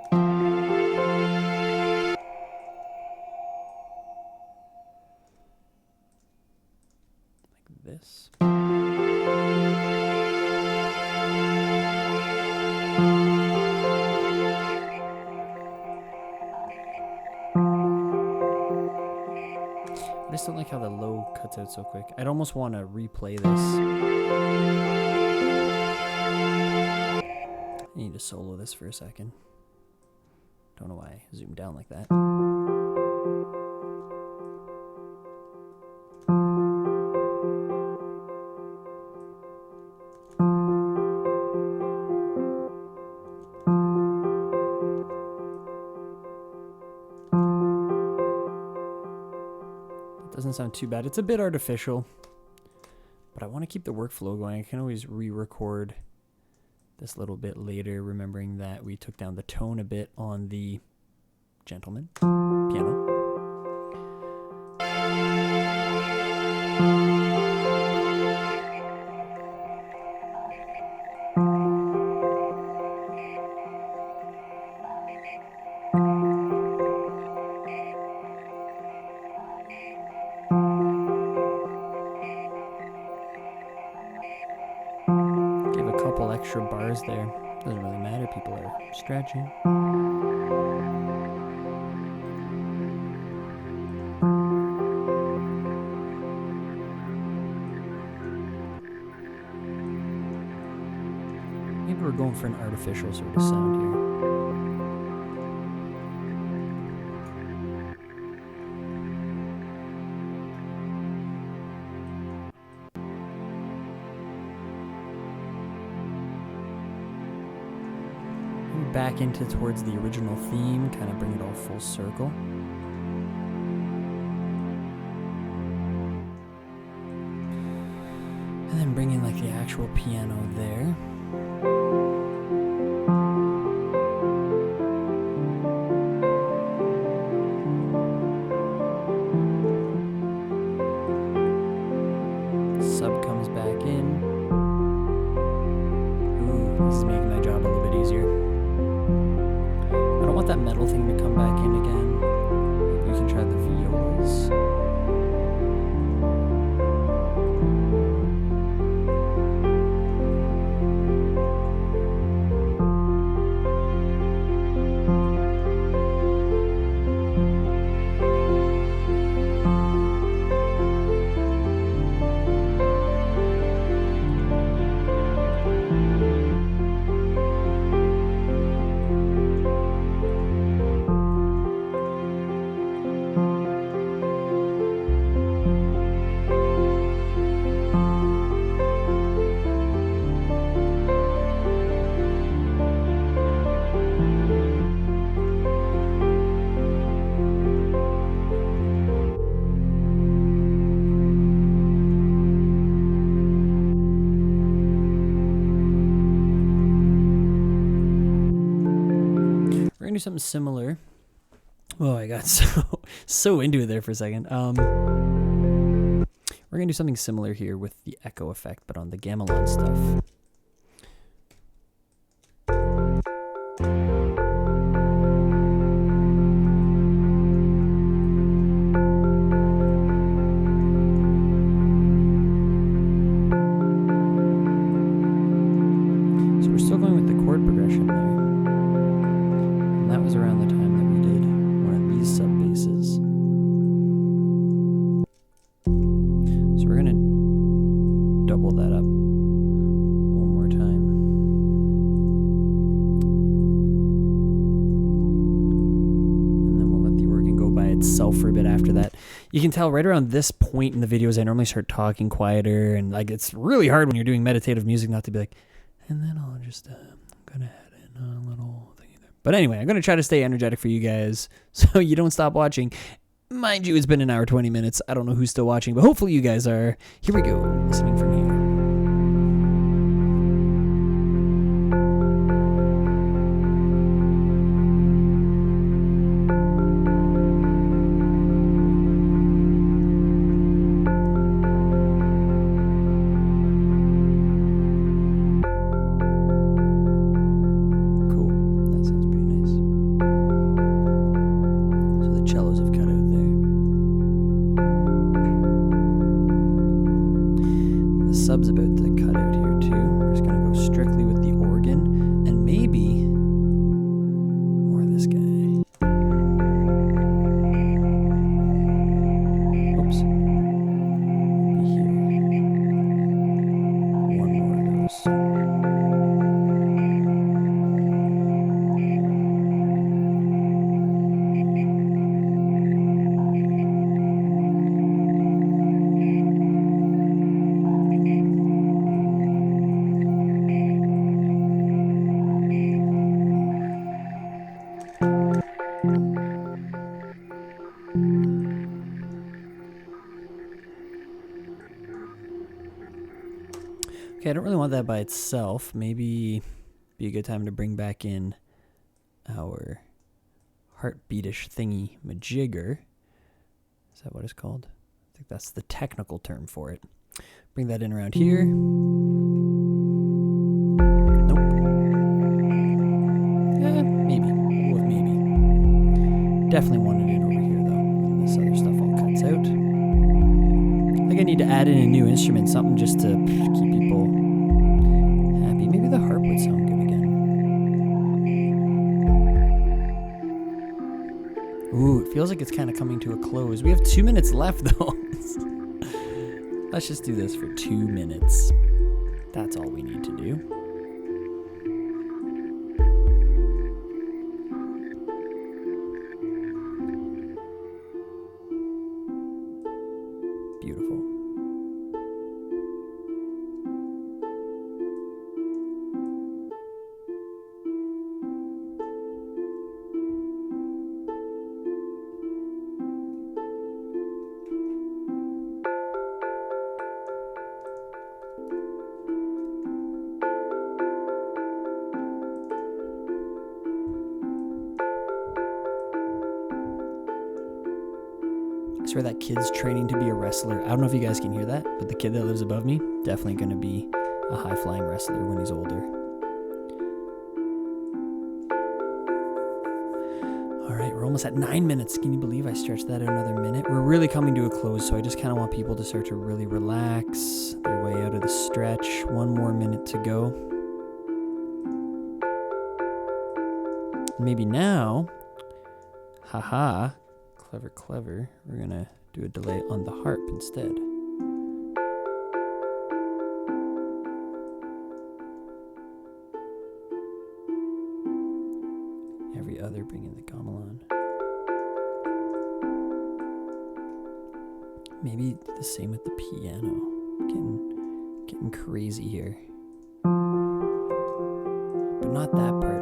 [SPEAKER 1] this. I just don't like how the low cuts out so quick. I'd almost want to replay this. I need to solo this for a second. Don't know why I zoomed down like that. Doesn't sound too bad. It's a bit artificial, but I want to keep the workflow going. I can always re-record this little bit later, remembering that we took down the tone a bit on the Gentleman piano. Give a couple extra bars there. Doesn't really matter, people are stretching. Maybe we're going for an artificial sort of sound here. Back into towards the original theme, kind of bring it all full circle. And then bring in like the actual piano there. Sub comes back in. Ooh, this is making my job a little bit easier. I don't want that metal thing to come back in again. Maybe we can try the violas. We're gonna do something similar. Oh, I got so into it there for a second. We're gonna do something similar here with the echo effect, but on the gamelan stuff. So we're still going with the chord progression there. And that was around the time that we did one of these sub basses. So we're gonna double that up one more time. And then we'll let the organ go by itself for a bit after that. You can tell right around this point in the videos, I normally start talking quieter, and like it's really hard when you're doing meditative music not to be like, and then I'll just, I'm gonna add in a little thingy there. But anyway, I'm gonna try to stay energetic for you guys so you don't stop watching. Mind you, it's been an hour, 20 minutes. I don't know who's still watching, but hopefully you guys are. Here we go, listening from here. cellos have cut out there. The sub's about to cut out here too. We're just gonna go strictly with the organ and maybe more of this guy. Oops. Maybe here. One more of those. Okay, I don't really want that by itself. Maybe be a good time to bring back in our heartbeatish thingy majigger. Is that what it's called? I think that's the technical term for it. Bring that in around here. Nope. Maybe. We'll go with maybe. Definitely wanted it over here though. And this other stuff all cuts out. I think I need to add in a new instrument, something just to keep people happy. Maybe the harp would sound good again. Ooh, it feels like it's kind of coming to a close. We have 2 minutes left though. Let's just do this for 2 minutes. That's all we need to do. Beautiful. I swear that kid's training to be a wrestler. I don't know if you guys can hear that, but the kid that lives above me, definitely going to be a high-flying wrestler when he's older. All right, we're almost at 9 minutes. Can you believe I stretched that out another minute? We're really coming to a close, so I just kind of want people to start to really relax their way out of the stretch. 1 more minute to go. Maybe now, haha, clever, we're going to do a delay on the harp instead. Every other, bring in the gamelan. Maybe the same with the piano. Getting crazy here. But not that part.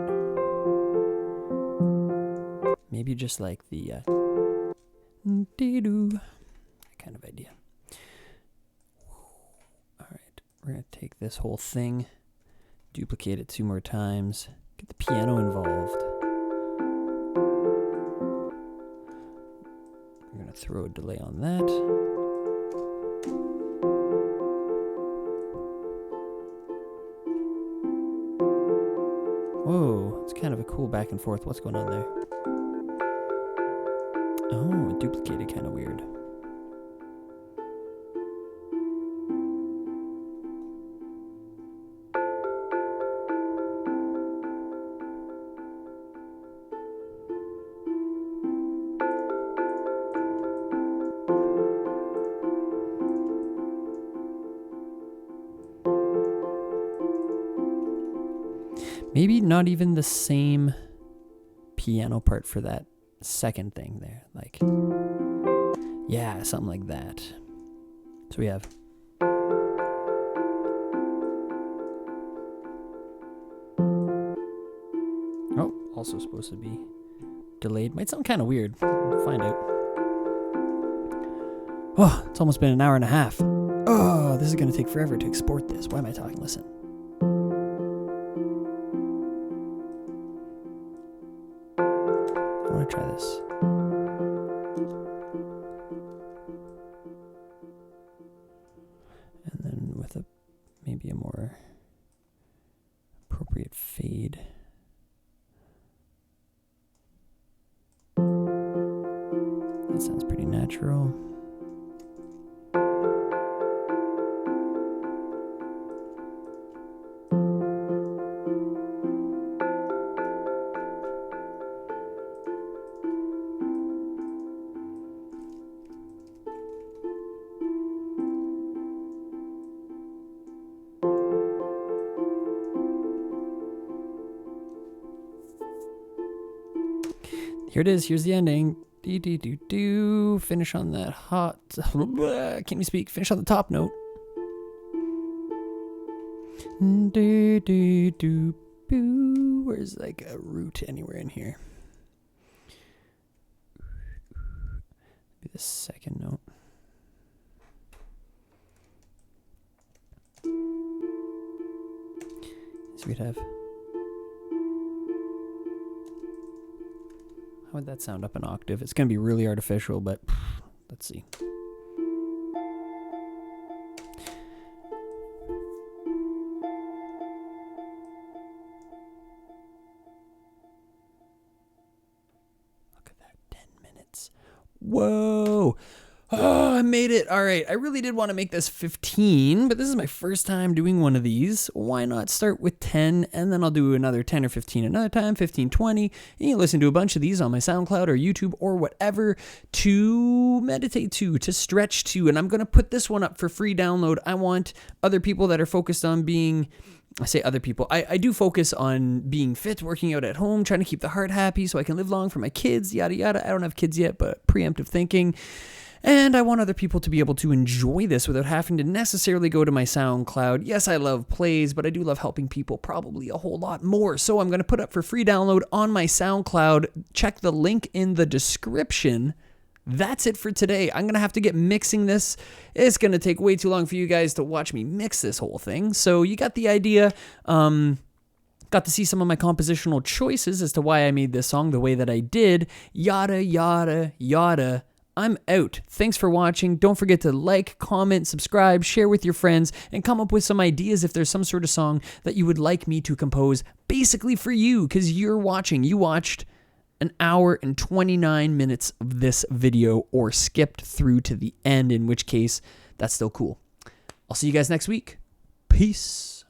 [SPEAKER 1] Maybe just like the dee-doo kind of idea. All right, we're going to take this whole thing, duplicate it 2 more times, get the piano involved. We're going to throw a delay on that. Whoa, it's kind of a cool back and forth. What's going on there? Oh, it duplicated kind of weird. Maybe not even the same piano part for that second thing there. Like, yeah, something like that. So we have. Oh, also supposed to be delayed. Might sound kind of weird. We'll find out. Oh, it's almost been an hour and a half. Oh, this is going to take forever to export this. Why am I talking? Listen. I want to try this. And then with maybe a more appropriate fade. That sounds pretty natural. Here it is. Here's the ending. Finish on that hot. Can't even speak. Finish on the top note. Where's like a root anywhere in here? Be the second note. So we'd have. How would that sound up an octave? It's going to be really artificial, but let's see. Look at that, 10 minutes. Whoa. Oh, I made it. All right. I really did want to make this 15, but this is my first time doing one of these. Why not start with 10 and then I'll do another 10 or 15 another time, 15, 20. And you can listen to a bunch of these on my SoundCloud or YouTube or whatever to meditate to stretch to. And I'm going to put this one up for free download. I want other people that are focused on being, I say other people, I do focus on being fit, working out at home, trying to keep the heart happy so I can live long for my kids, yada, yada. I don't have kids yet, but preemptive thinking. And I want other people to be able to enjoy this without having to necessarily go to my SoundCloud. Yes, I love plays, but I do love helping people probably a whole lot more. So I'm going to put up for free download on my SoundCloud. Check the link in the description. That's it for today. I'm going to have to get mixing this. It's going to take way too long for you guys to watch me mix this whole thing. So you got the idea. Got to see some of my compositional choices as to why I made this song the way that I did. Yada, yada, yada. I'm out. Thanks for watching. Don't forget to like, comment, subscribe, share with your friends, and come up with some ideas if there's some sort of song that you would like me to compose basically for you, because you're watching. You watched an hour and 29 minutes of this video or skipped through to the end, in which case, that's still cool. I'll see you guys next week. Peace.